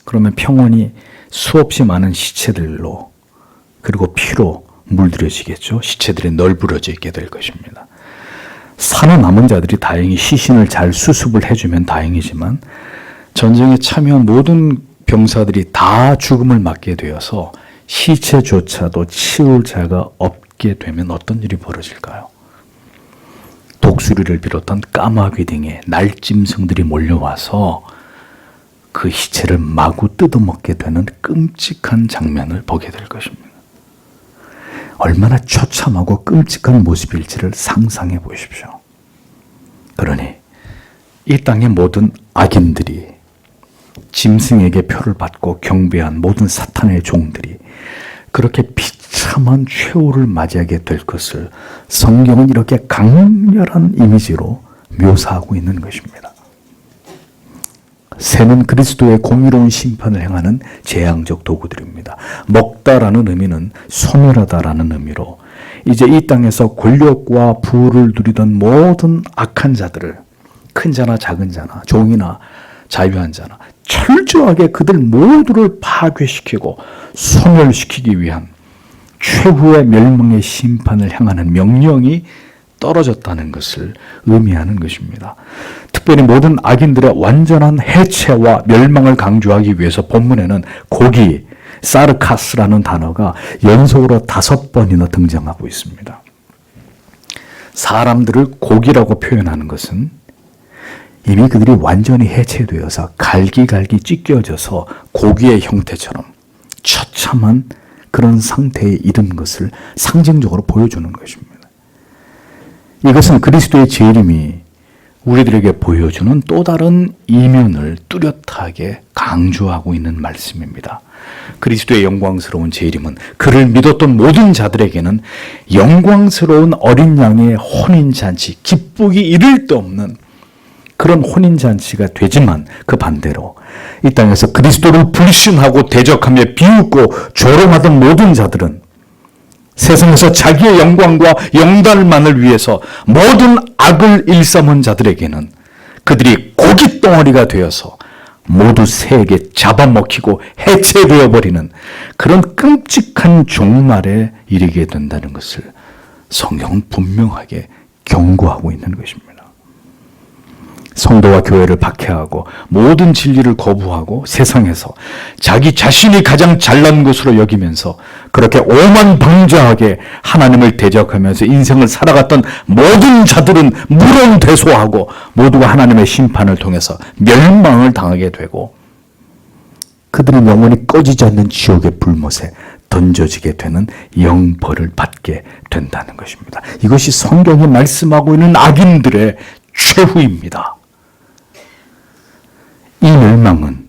그러면 평원이 수없이 많은 시체들로 그리고 피로 물들여지겠죠. 시체들이 널브러져 있게 될 것입니다. 살아남은 자들이 다행히 시신을 잘 수습을 해주면 다행이지만 전쟁에 참여한 모든 병사들이 다 죽음을 맞게 되어서 시체조차도 치울 자가 없게 되면 어떤 일이 벌어질까요? 독수리를 비롯한 까마귀 등의 날짐승들이 몰려와서 그 시체를 마구 뜯어먹게 되는 끔찍한 장면을 보게 될 것입니다. 얼마나 처참하고 끔찍한 모습일지를 상상해 보십시오. 그러니 이 땅의 모든 악인들이, 짐승에게 표를 받고 경배한 모든 사탄의 종들이 그렇게 비참한 최후를 맞이하게 될 것을 성경은 이렇게 강렬한 이미지로 묘사하고 있는 것입니다. 새는 그리스도의 공의로운 심판을 행하는 재앙적 도구들입니다. 먹다라는 의미는 소멸하다라는 의미로 이제 이 땅에서 권력과 부를 누리던 모든 악한 자들을, 큰 자나 작은 자나 종이나 자유한 자나 철저하게 그들 모두를 파괴시키고 소멸시키기 위한 최후의 멸망의 심판을 향하는 명령이 떨어졌다는 것을 의미하는 것입니다. 특별히 모든 악인들의 완전한 해체와 멸망을 강조하기 위해서 본문에는 고기, 사르카스라는 단어가 연속으로 5번이나 등장하고 있습니다. 사람들을 고기라고 표현하는 것은 이미 그들이 완전히 해체되어서 갈기갈기 찢겨져서 고기의 형태처럼 처참한 그런 상태에 이른 것을 상징적으로 보여주는 것입니다. 이것은 그리스도의 재림이 우리들에게 보여주는 또 다른 이면을 뚜렷하게 강조하고 있는 말씀입니다. 그리스도의 영광스러운 재림은 그를 믿었던 모든 자들에게는 영광스러운 어린 양의 혼인잔치, 기쁘기 이를 데 없는 그런 혼인잔치가 되지만 그 반대로 이 땅에서 그리스도를 불신하고 대적하며 비웃고 조롱하던 모든 자들은 세상에서 자기의 영광과 영달만을 위해서 모든 악을 일삼은 자들에게는 그들이 고깃덩어리가 되어서 모두 새에게 잡아먹히고 해체되어 버리는 그런 끔찍한 종말에 이르게 된다는 것을 성경은 분명하게 경고하고 있는 것입니다. 성도와 교회를 박해하고 모든 진리를 거부하고 세상에서 자기 자신이 가장 잘난 것으로 여기면서 그렇게 오만방자하게 하나님을 대적하면서 인생을 살아갔던 모든 자들은 물론대소하고 모두가 하나님의 심판을 통해서 멸망을 당하게 되고 그들은 영원히 꺼지지 않는 지옥의 불못에 던져지게 되는 영벌을 받게 된다는 것입니다. 이것이 성경이 말씀하고 있는 악인들의 최후입니다. 이 멸망은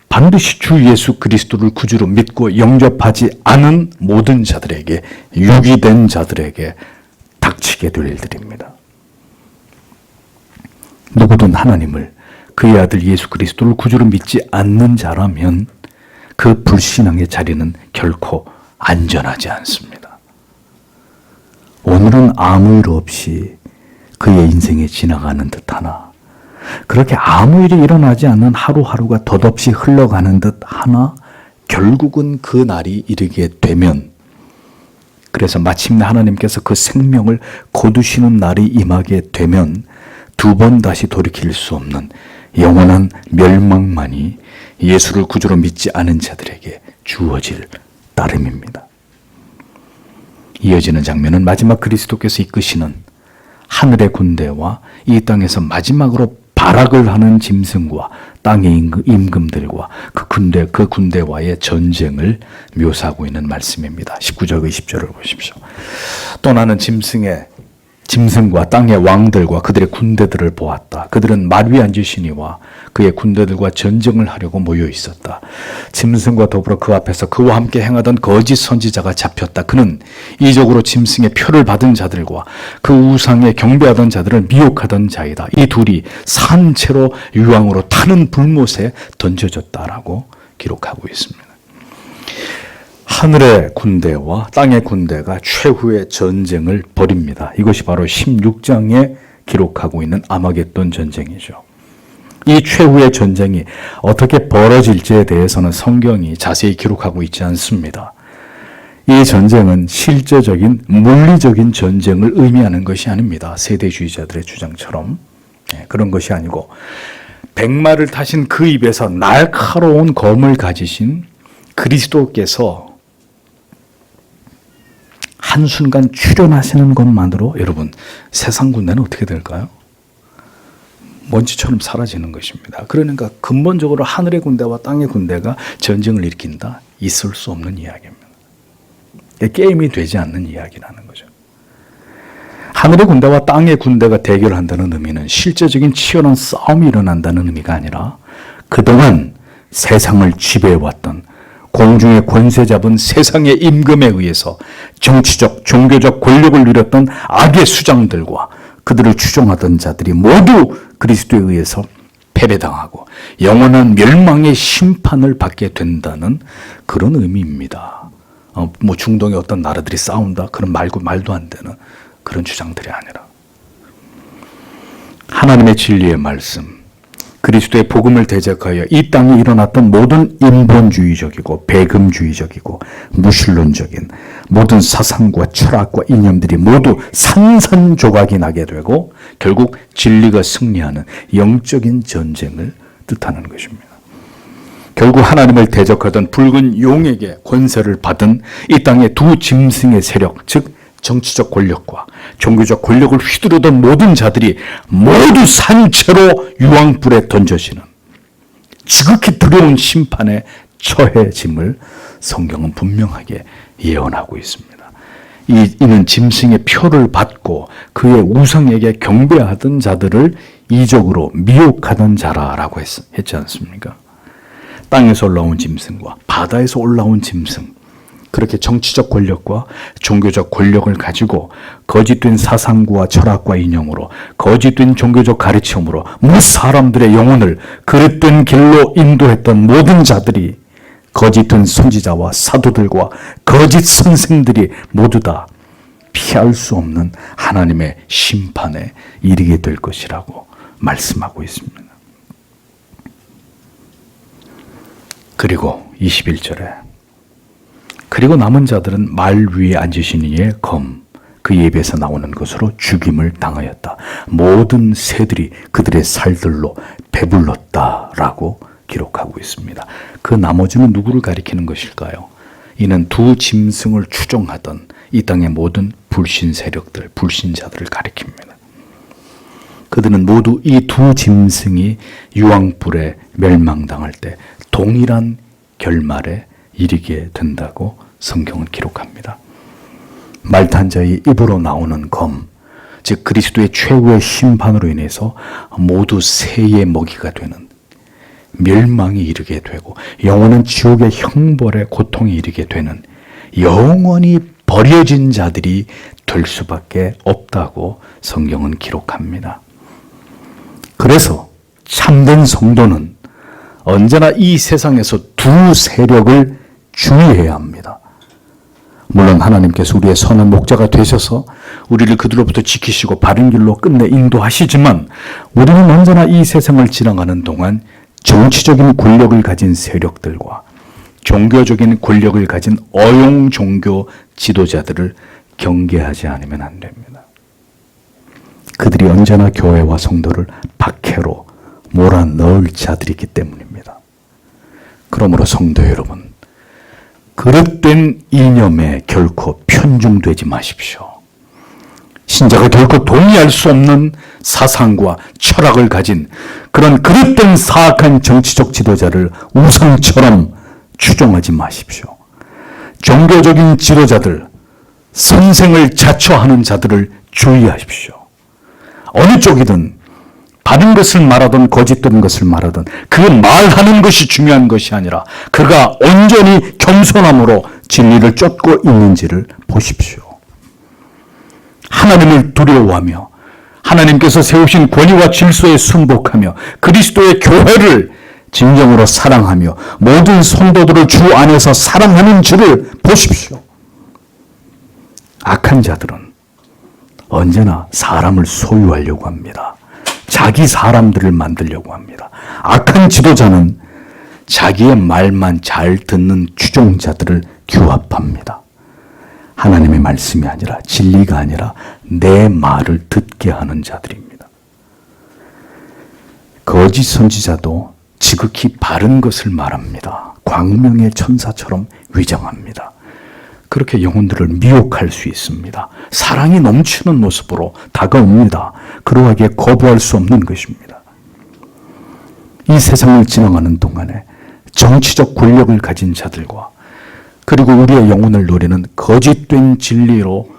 반드시 주 예수 그리스도를 구주로 믿고 영접하지 않은 모든 자들에게, 유기된 자들에게 닥치게 될 일들입니다. 누구든 하나님을, 그의 아들 예수 그리스도를 구주로 믿지 않는 자라면 그 불신앙의 자리는 결코 안전하지 않습니다. 오늘은 아무 일 없이 그의 인생에 지나가는 듯하나 그렇게 아무 일이 일어나지 않는 하루하루가 덧없이 흘러가는 듯 하나 결국은 그 날이 이르게 되면, 그래서 마침내 하나님께서 그 생명을 거두시는 날이 임하게 되면 2번 다시 돌이킬 수 없는 영원한 멸망만이 예수를 구주로 믿지 않은 자들에게 주어질 따름입니다. 이어지는 장면은 마지막 그리스도께서 이끄시는 하늘의 군대와 이 땅에서 마지막으로 발악을 하는 짐승과 땅의 임금들과 그 군대와의 전쟁을 묘사하고 있는 말씀입니다. 19절 20절을 보십시오. 또 나는 짐승과 땅의 왕들과 그들의 군대들을 보았다. 그들은 말 위에 앉으시니와 그의 군대들과 전쟁을 하려고 모여 있었다. 짐승과 더불어 그 앞에서 그와 함께 행하던 거짓 선지자가 잡혔다. 그는 이적으로 짐승의 표를 받은 자들과 그 우상에 경배하던 자들을 미혹하던 자이다. 이 둘이 산채로 유황으로 타는 불못에 던져졌다라고 기록하고 있습니다. 하늘의 군대와 땅의 군대가 최후의 전쟁을 벌입니다. 이것이 바로 16장에 기록하고 있는 아마겟돈 전쟁이죠. 이 최후의 전쟁이 어떻게 벌어질지에 대해서는 성경이 자세히 기록하고 있지 않습니다. 이 전쟁은 실제적인 물리적인 전쟁을 의미하는 것이 아닙니다. 세대주의자들의 주장처럼 그런 것이 아니고 백마를 타신 그 입에서 날카로운 검을 가지신 그리스도께서 한순간 출현하시는 것만으로 여러분 세상 군대는 어떻게 될까요? 먼지처럼 사라지는 것입니다. 그러니까 근본적으로 하늘의 군대와 땅의 군대가 전쟁을 일으킨다? 있을 수 없는 이야기입니다. 게임이 되지 않는 이야기라는 거죠. 하늘의 군대와 땅의 군대가 대결한다는 의미는 실제적인 치열한 싸움이 일어난다는 의미가 아니라 그동안 세상을 지배해왔던 공중의 권세 잡은 세상의 임금에 의해서 정치적, 종교적 권력을 누렸던 악의 수장들과 그들을 추종하던 자들이 모두 그리스도에 의해서 패배당하고 영원한 멸망의 심판을 받게 된다는 그런 의미입니다. 중동의 어떤 나라들이 싸운다 그런 말도 안 되는 그런 주장들이 아니라 하나님의 진리의 말씀, 그리스도의 복음을 대적하여 이 땅에 일어났던 모든 인본주의적이고 배금주의적이고 무신론적인 모든 사상과 철학과 이념들이 모두 산산조각이 나게 되고 결국 진리가 승리하는 영적인 전쟁을 뜻하는 것입니다. 결국 하나님을 대적하던 붉은 용에게 권세를 받은 이 땅의 두 짐승의 세력, 즉 정치적 권력과 종교적 권력을 휘두르던 모든 자들이 모두 산채로 유황불에 던져지는 지극히 두려운 심판에 처해짐을 성경은 분명하게 예언하고 있습니다. 이는 짐승의 표를 받고 그의 우상에게 경배하던 자들을 이적으로 미혹하던 자라라고 했지 않습니까? 땅에서 올라온 짐승과 바다에서 올라온 짐승, 그렇게 정치적 권력과 종교적 권력을 가지고 거짓된 사상과 철학과 이념으로 거짓된 종교적 가르침으로 사람들의 영혼을 그릇된 길로 인도했던 모든 자들이 거짓된 선지자와 사도들과 거짓 선생들이 모두 다 피할 수 없는 하나님의 심판에 이르게 될 것이라고 말씀하고 있습니다. 그리고 21절에 그리고 남은 자들은 말 위에 앉으신 이의 검, 그 입에서 나오는 것으로 죽임을 당하였다. 모든 새들이 그들의 살들로 배불렀다라고 기록하고 있습니다. 그 나머지는 누구를 가리키는 것일까요? 이는 두 짐승을 추종하던 이 땅의 모든 불신 세력들, 불신자들을 가리킵니다. 그들은 모두 이 두 짐승이 유황불에 멸망당할 때 동일한 결말에 이르게 된다고 성경은 기록합니다. 말탄 자의 입으로 나오는 검, 즉 그리스도의 최후의 심판으로 인해서 모두 새의 먹이가 되는 멸망이 이르게 되고 영원한 지옥의 형벌의 고통이 이르게 되는 영원히 버려진 자들이 될 수밖에 없다고 성경은 기록합니다. 그래서 참된 성도는 언제나 이 세상에서 두 세력을 주의해야 합니다. 물론 하나님께서 우리의 선한 목자가 되셔서 우리를 그들로부터 지키시고 바른 길로 끝내 인도하시지만 우리는 언제나 이 세상을 지나가는 동안 정치적인 권력을 가진 세력들과 종교적인 권력을 가진 어용 종교 지도자들을 경계하지 않으면 안 됩니다. 그들이 언제나 교회와 성도를 박해로 몰아넣을 자들이기 때문입니다. 그러므로 성도 여러분, 그릇된 이념에 결코 편중되지 마십시오. 신자가 결코 동의할 수 없는 사상과 철학을 가진 그런 그릇된 사악한 정치적 지도자를 우상처럼 추종하지 마십시오. 종교적인 지도자들, 선생을 자처하는 자들을 주의하십시오. 어느 쪽이든 바른 것을 말하든 거짓된 것을 말하든 그 말하는 것이 중요한 것이 아니라 그가 온전히 겸손함으로 진리를 쫓고 있는지를 보십시오. 하나님을 두려워하며 하나님께서 세우신 권위와 질서에 순복하며 그리스도의 교회를 진정으로 사랑하며 모든 성도들을 주 안에서 사랑하는 줄을 보십시오. 악한 자들은 언제나 사람을 소유하려고 합니다. 자기 사람들을 만들려고 합니다. 악한 지도자는 자기의 말만 잘 듣는 추종자들을 규합합니다. 하나님의 말씀이 아니라 진리가 아니라 내 말을 듣게 하는 자들입니다. 거짓 선지자도 지극히 바른 것을 말합니다. 광명의 천사처럼 위장합니다. 그렇게 영혼들을 미혹할 수 있습니다. 사랑이 넘치는 모습으로 다가옵니다. 그러하기에 거부할 수 없는 것입니다. 이 세상을 지나가는 동안에 정치적 권력을 가진 자들과 그리고 우리의 영혼을 노리는 거짓된 진리로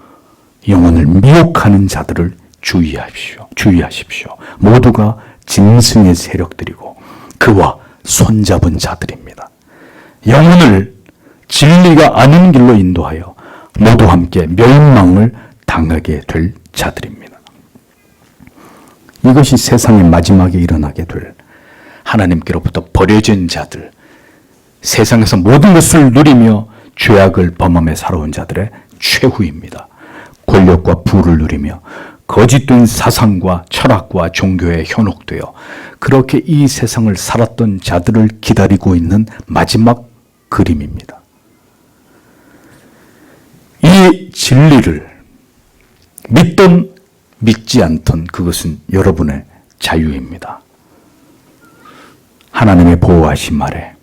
영혼을 미혹하는 자들을 주의하십시오. 모두가 짐승의 세력들이고 그와 손잡은 자들입니다. 영혼을 진리가 아닌 길로 인도하여 모두 함께 멸망을 당하게 될 자들입니다. 이것이 세상의 마지막에 일어나게 될 하나님께로부터 버려진 자들, 세상에서 모든 것을 누리며 죄악을 범하며 살아온 자들의 최후입니다. 권력과 부를 누리며 거짓된 사상과 철학과 종교에 현혹되어 그렇게 이 세상을 살았던 자들을 기다리고 있는 마지막 그림입니다. 이 진리를 믿든 믿지 않든 그것은 여러분의 자유입니다. 하나님의 보호하심 아래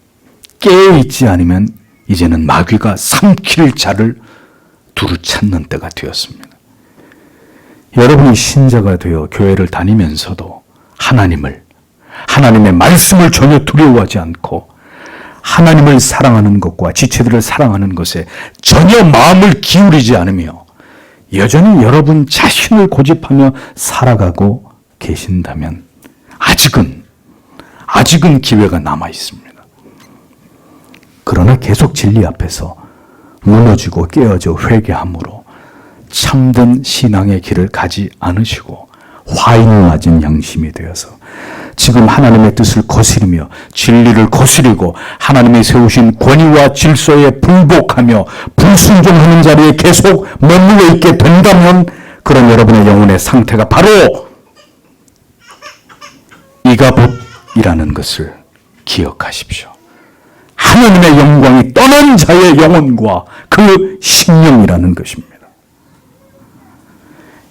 깨어있지 않으면 이제는 마귀가 삼킬 자를 두루 찾는 때가 되었습니다. 여러분이 신자가 되어 교회를 다니면서도 하나님의 말씀을 전혀 두려워하지 않고 하나님을 사랑하는 것과 지체들을 사랑하는 것에 전혀 마음을 기울이지 않으며 여전히 여러분 자신을 고집하며 살아가고 계신다면 아직은 기회가 남아 있습니다. 그러나 계속 진리 앞에서 무너지고 깨어져 회개함으로 참된 신앙의 길을 가지 않으시고 화인을 맞은 양심이 되어서 지금 하나님의 뜻을 거스리며 진리를 거스리고 하나님이 세우신 권위와 질서에 불복하며 불순종하는 자리에 계속 머물러 있게 된다면 그런 여러분의 영혼의 상태가 바로 이가봇이라는 것을 기억하십시오. 하나님의 영광이 떠난 자의 영혼과 그 심령이라는 것입니다.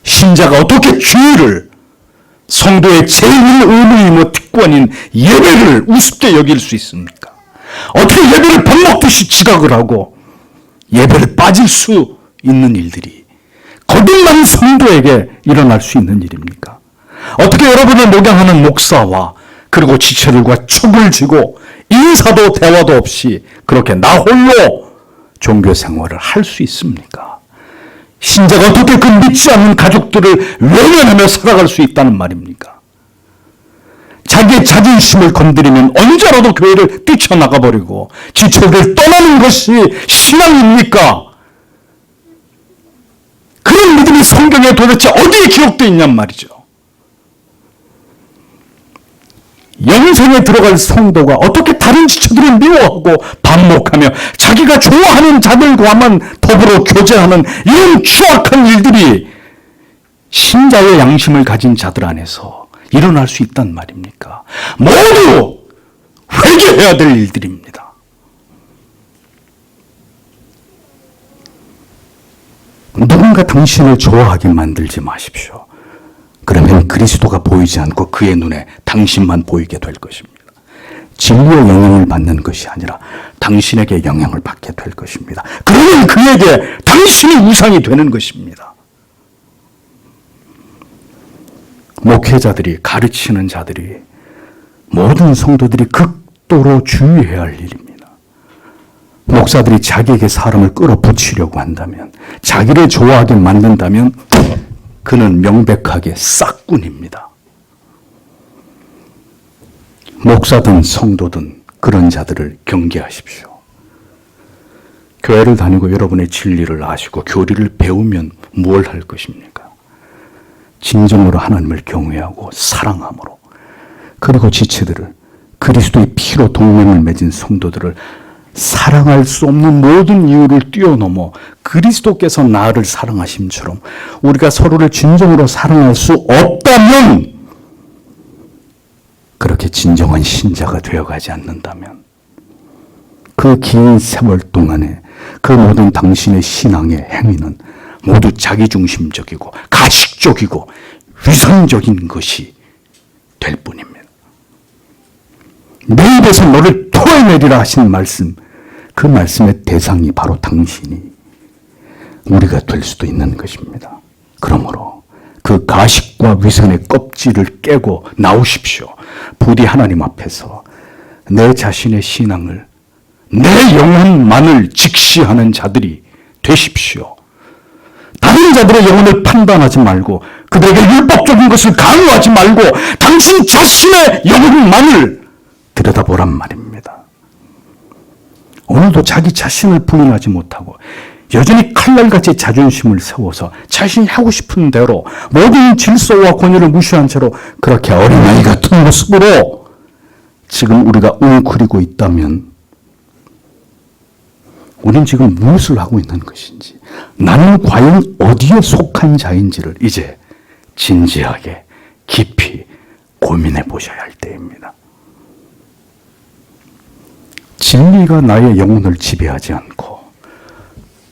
신자가 어떻게 주의를 성도의 제일 의무이며 특권인 예배를 우습게 여길 수 있습니까? 어떻게 예배를 밥 먹듯이 지각을 하고 예배를 빠질 수 있는 일들이 거듭난 성도에게 일어날 수 있는 일입니까? 어떻게 여러분을 목양하는 목사와 그리고 지체들과 촉을 쥐고 인사도 대화도 없이 그렇게 나 홀로 종교 생활을 할 수 있습니까? 신자가 어떻게 그 믿지 않는 가족들을 외면하며 살아갈 수 있다는 말입니까? 자기의 자존심을 건드리면 언제라도 교회를 뛰쳐나가버리고 지체들을 떠나는 것이 신앙입니까? 그런 믿음이 성경에 도대체 어디에 기록되어 있냔 말이죠. 영생에 들어갈 성도가 어떻게 다른 지체들을 미워하고 반목하며 자기가 좋아하는 자들과만 더불어 교제하는 이런 추악한 일들이 신자의 양심을 가진 자들 안에서 일어날 수 있단 말입니까? 모두 회개해야 될 일들입니다. 누군가 당신을 좋아하게 만들지 마십시오. 그러면 그리스도가 보이지 않고 그의 눈에 당신만 보이게 될 것입니다. 진리의 영향을 받는 것이 아니라 당신에게 영향을 받게 될 것입니다. 그러면 그에게 당신이 우상이 되는 것입니다. 목회자들이, 가르치는 자들이, 모든 성도들이 극도로 주의해야 할 일입니다. 목사들이 자기에게 사람을 끌어붙이려고 한다면, 자기를 좋아하게 만든다면 그는 명백하게 싹군입니다. 목사든 성도든 그런 자들을 경계하십시오. 교회를 다니고 여러분의 진리를 아시고 교리를 배우면 뭘 할 것입니까? 진정으로 하나님을 경외하고 사랑함으로, 그리고 지체들을, 그리스도의 피로 동맹을 맺은 성도들을 사랑할 수 없는 모든 이유를 뛰어넘어 그리스도께서 나를 사랑하심처럼 우리가 서로를 진정으로 사랑할 수 없다면, 그렇게 진정한 신자가 되어가지 않는다면 그 긴 세월 동안에 그 모든 당신의 신앙의 행위는 모두 자기중심적이고 가식적이고 위선적인 것이 될 뿐입니다. 내 입에서 너를 토해내리라 하신 말씀, 그 말씀의 대상이 바로 당신이, 우리가 될 수도 있는 것입니다. 그러므로 그 가식과 위선의 껍질을 깨고 나오십시오. 부디 하나님 앞에서 내 자신의 신앙을, 내 영혼만을 직시하는 자들이 되십시오. 다른 자들의 영혼을 판단하지 말고, 그들에게 율법적인 것을 강요하지 말고 당신 자신의 영혼만을 들여다보란 말입니다. 오늘도 자기 자신을 부인하지 못하고 여전히 칼날같이 자존심을 세워서 자신이 하고 싶은 대로 모든 질서와 권위를 무시한 채로 그렇게 어린아이 같은 모습으로 지금 우리가 웅크리고 있다면, 우린 지금 무엇을 하고 있는 것인지, 나는 과연 어디에 속한 자인지를 이제 진지하게 깊이 고민해 보셔야 할 때입니다. 진리가 나의 영혼을 지배하지 않고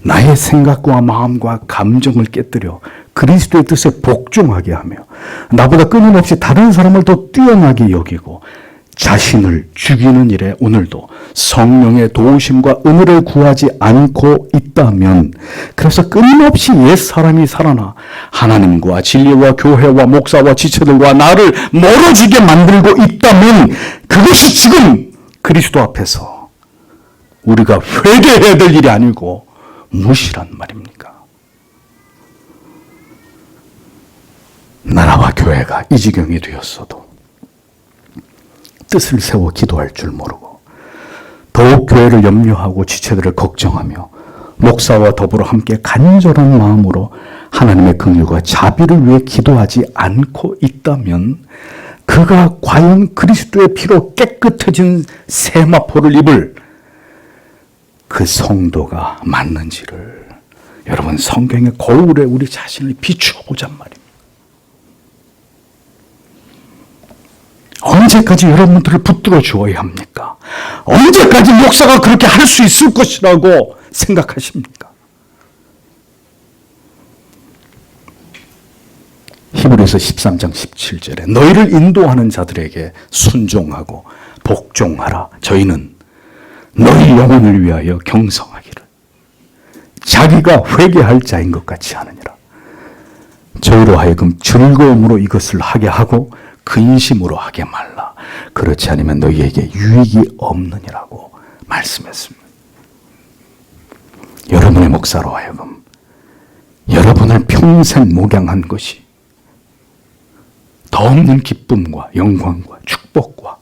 나의 생각과 마음과 감정을 깨뜨려 그리스도의 뜻에 복종하게 하며 나보다 끊임없이 다른 사람을 더 뛰어나게 여기고 자신을 죽이는 일에 오늘도 성령의 도우심과 은혜를 구하지 않고 있다면, 그래서 끊임없이 옛사람이 살아나 하나님과 진리와 교회와 목사와 지체들과 나를 멀어지게 만들고 있다면, 그것이 지금 그리스도 앞에서 우리가 회개해야 될 일이 아니고 무시란 말입니까? 나라와 교회가 이 지경이 되었어도 뜻을 세워 기도할 줄 모르고 더욱 교회를 염려하고 지체들을 걱정하며 목사와 더불어 함께 간절한 마음으로 하나님의 긍휼과 자비를 위해 기도하지 않고 있다면, 그가 과연 그리스도의 피로 깨끗해진 세마포를 입을 그 성도가 맞는지를 여러분 성경의 거울에 우리 자신을 비추어 보잔 말입니다. 언제까지 여러분들을 붙들어 주어야 합니까? 언제까지 목사가 그렇게 할 수 있을 것이라고 생각하십니까? 히브리서 13장 17절에 너희를 인도하는 자들에게 순종하고 복종하라. 저희는 너희 영혼을 위하여 경성하기를 자기가 회개할 자인 것 같이 하느니라. 저희로 하여금 즐거움으로 이것을 하게 하고 근심으로 하게 말라. 그렇지 않으면 너희에게 유익이 없느니라고 말씀했습니다. 여러분의 목사로 하여금 여러분을 평생 목양한 것이 더 없는 기쁨과 영광과 축복과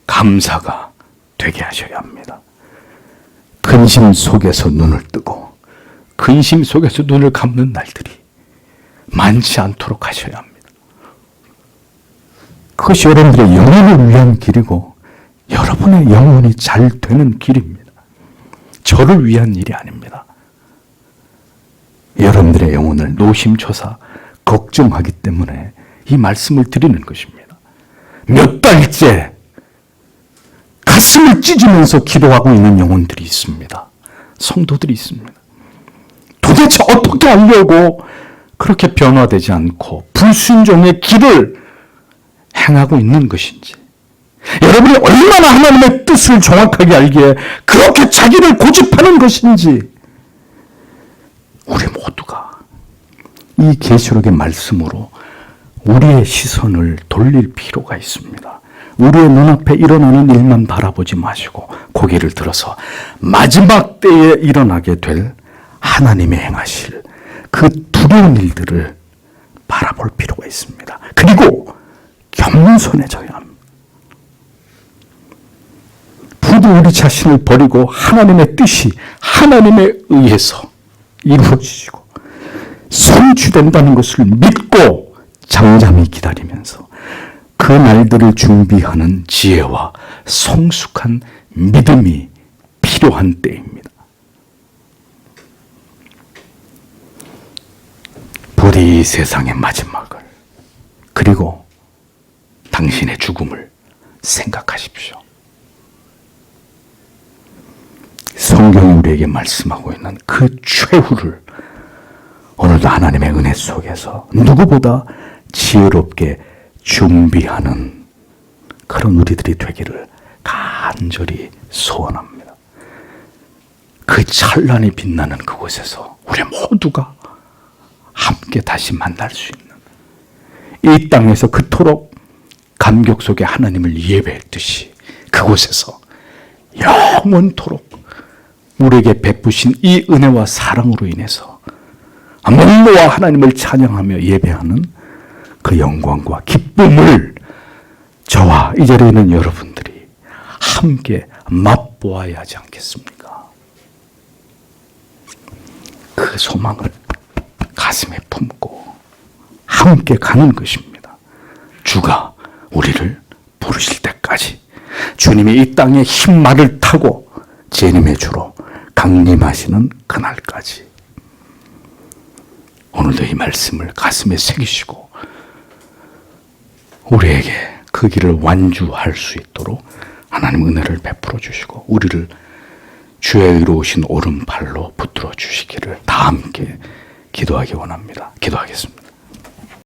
감사가 되게 하셔야 합니다. 근심 속에서 눈을 뜨고 근심 속에서 눈을 감는 날들이 많지 않도록 하셔야 합니다. 그것이 여러분들의 영혼을 위한 길이고 여러분의 영혼이 잘 되는 길입니다. 저를 위한 일이 아닙니다. 여러분들의 영혼을 노심초사 걱정하기 때문에 이 말씀을 드리는 것입니다. 몇 달째 가슴을 찢으면서 기도하고 있는 영혼들이 있습니다. 성도들이 있습니다. 도대체 어떻게 하려고 그렇게 변화되지 않고 불순종의 길을 행하고 있는 것인지, 여러분이 얼마나 하나님의 뜻을 정확하게 알기에 그렇게 자기를 고집하는 것인지, 우리 모두가 이 계시록의 말씀으로 우리의 시선을 돌릴 필요가 있습니다. 우리의 눈앞에 일어나는 일만 바라보지 마시고 고개를 들어서 마지막 때에 일어나게 될 하나님의 행하실 그 두려운 일들을 바라볼 필요가 있습니다. 그리고 겸손해져야 합니다. 부디 우리 자신을 버리고 하나님의 뜻이 하나님에 의해서 이루어지고 성취된다는 것을 믿고 잠잠히 기다리면서 그 날들을 준비하는 지혜와 성숙한 믿음이 필요한 때입니다. 부디 이 세상의 마지막을 그리고 당신의 죽음을 생각하십시오. 성경이 우리에게 말씀하고 있는 그 최후를 오늘도 하나님의 은혜 속에서 누구보다 지혜롭게 준비하는 그런 우리들이 되기를 간절히 소원합니다. 그 찬란히 빛나는 그곳에서 우리 모두가 함께 다시 만날 수 있는 이 땅에서 그토록 감격 속에 하나님을 예배했듯이 그곳에서 영원토록 우리에게 베푸신 이 은혜와 사랑으로 인해서 몸모아 하나님을 찬양하며 예배하는 그 영광과 기쁨을 저와 이 자리에 있는 여러분들이 함께 맛보아야 하지 않겠습니까? 그 소망을 가슴에 품고 함께 가는 것입니다. 주가 우리를 부르실 때까지 주님이 이 땅에 흰말을 타고 재림의 주로 강림하시는 그날까지 오늘도 이 말씀을 가슴에 새기시고 우리에게 그 길을 완주할 수 있도록 하나님 은혜를 베풀어 주시고 우리를 주의 의로우신 오른팔로 붙들어 주시기를 다 함께 기도하기 원합니다. 기도하겠습니다.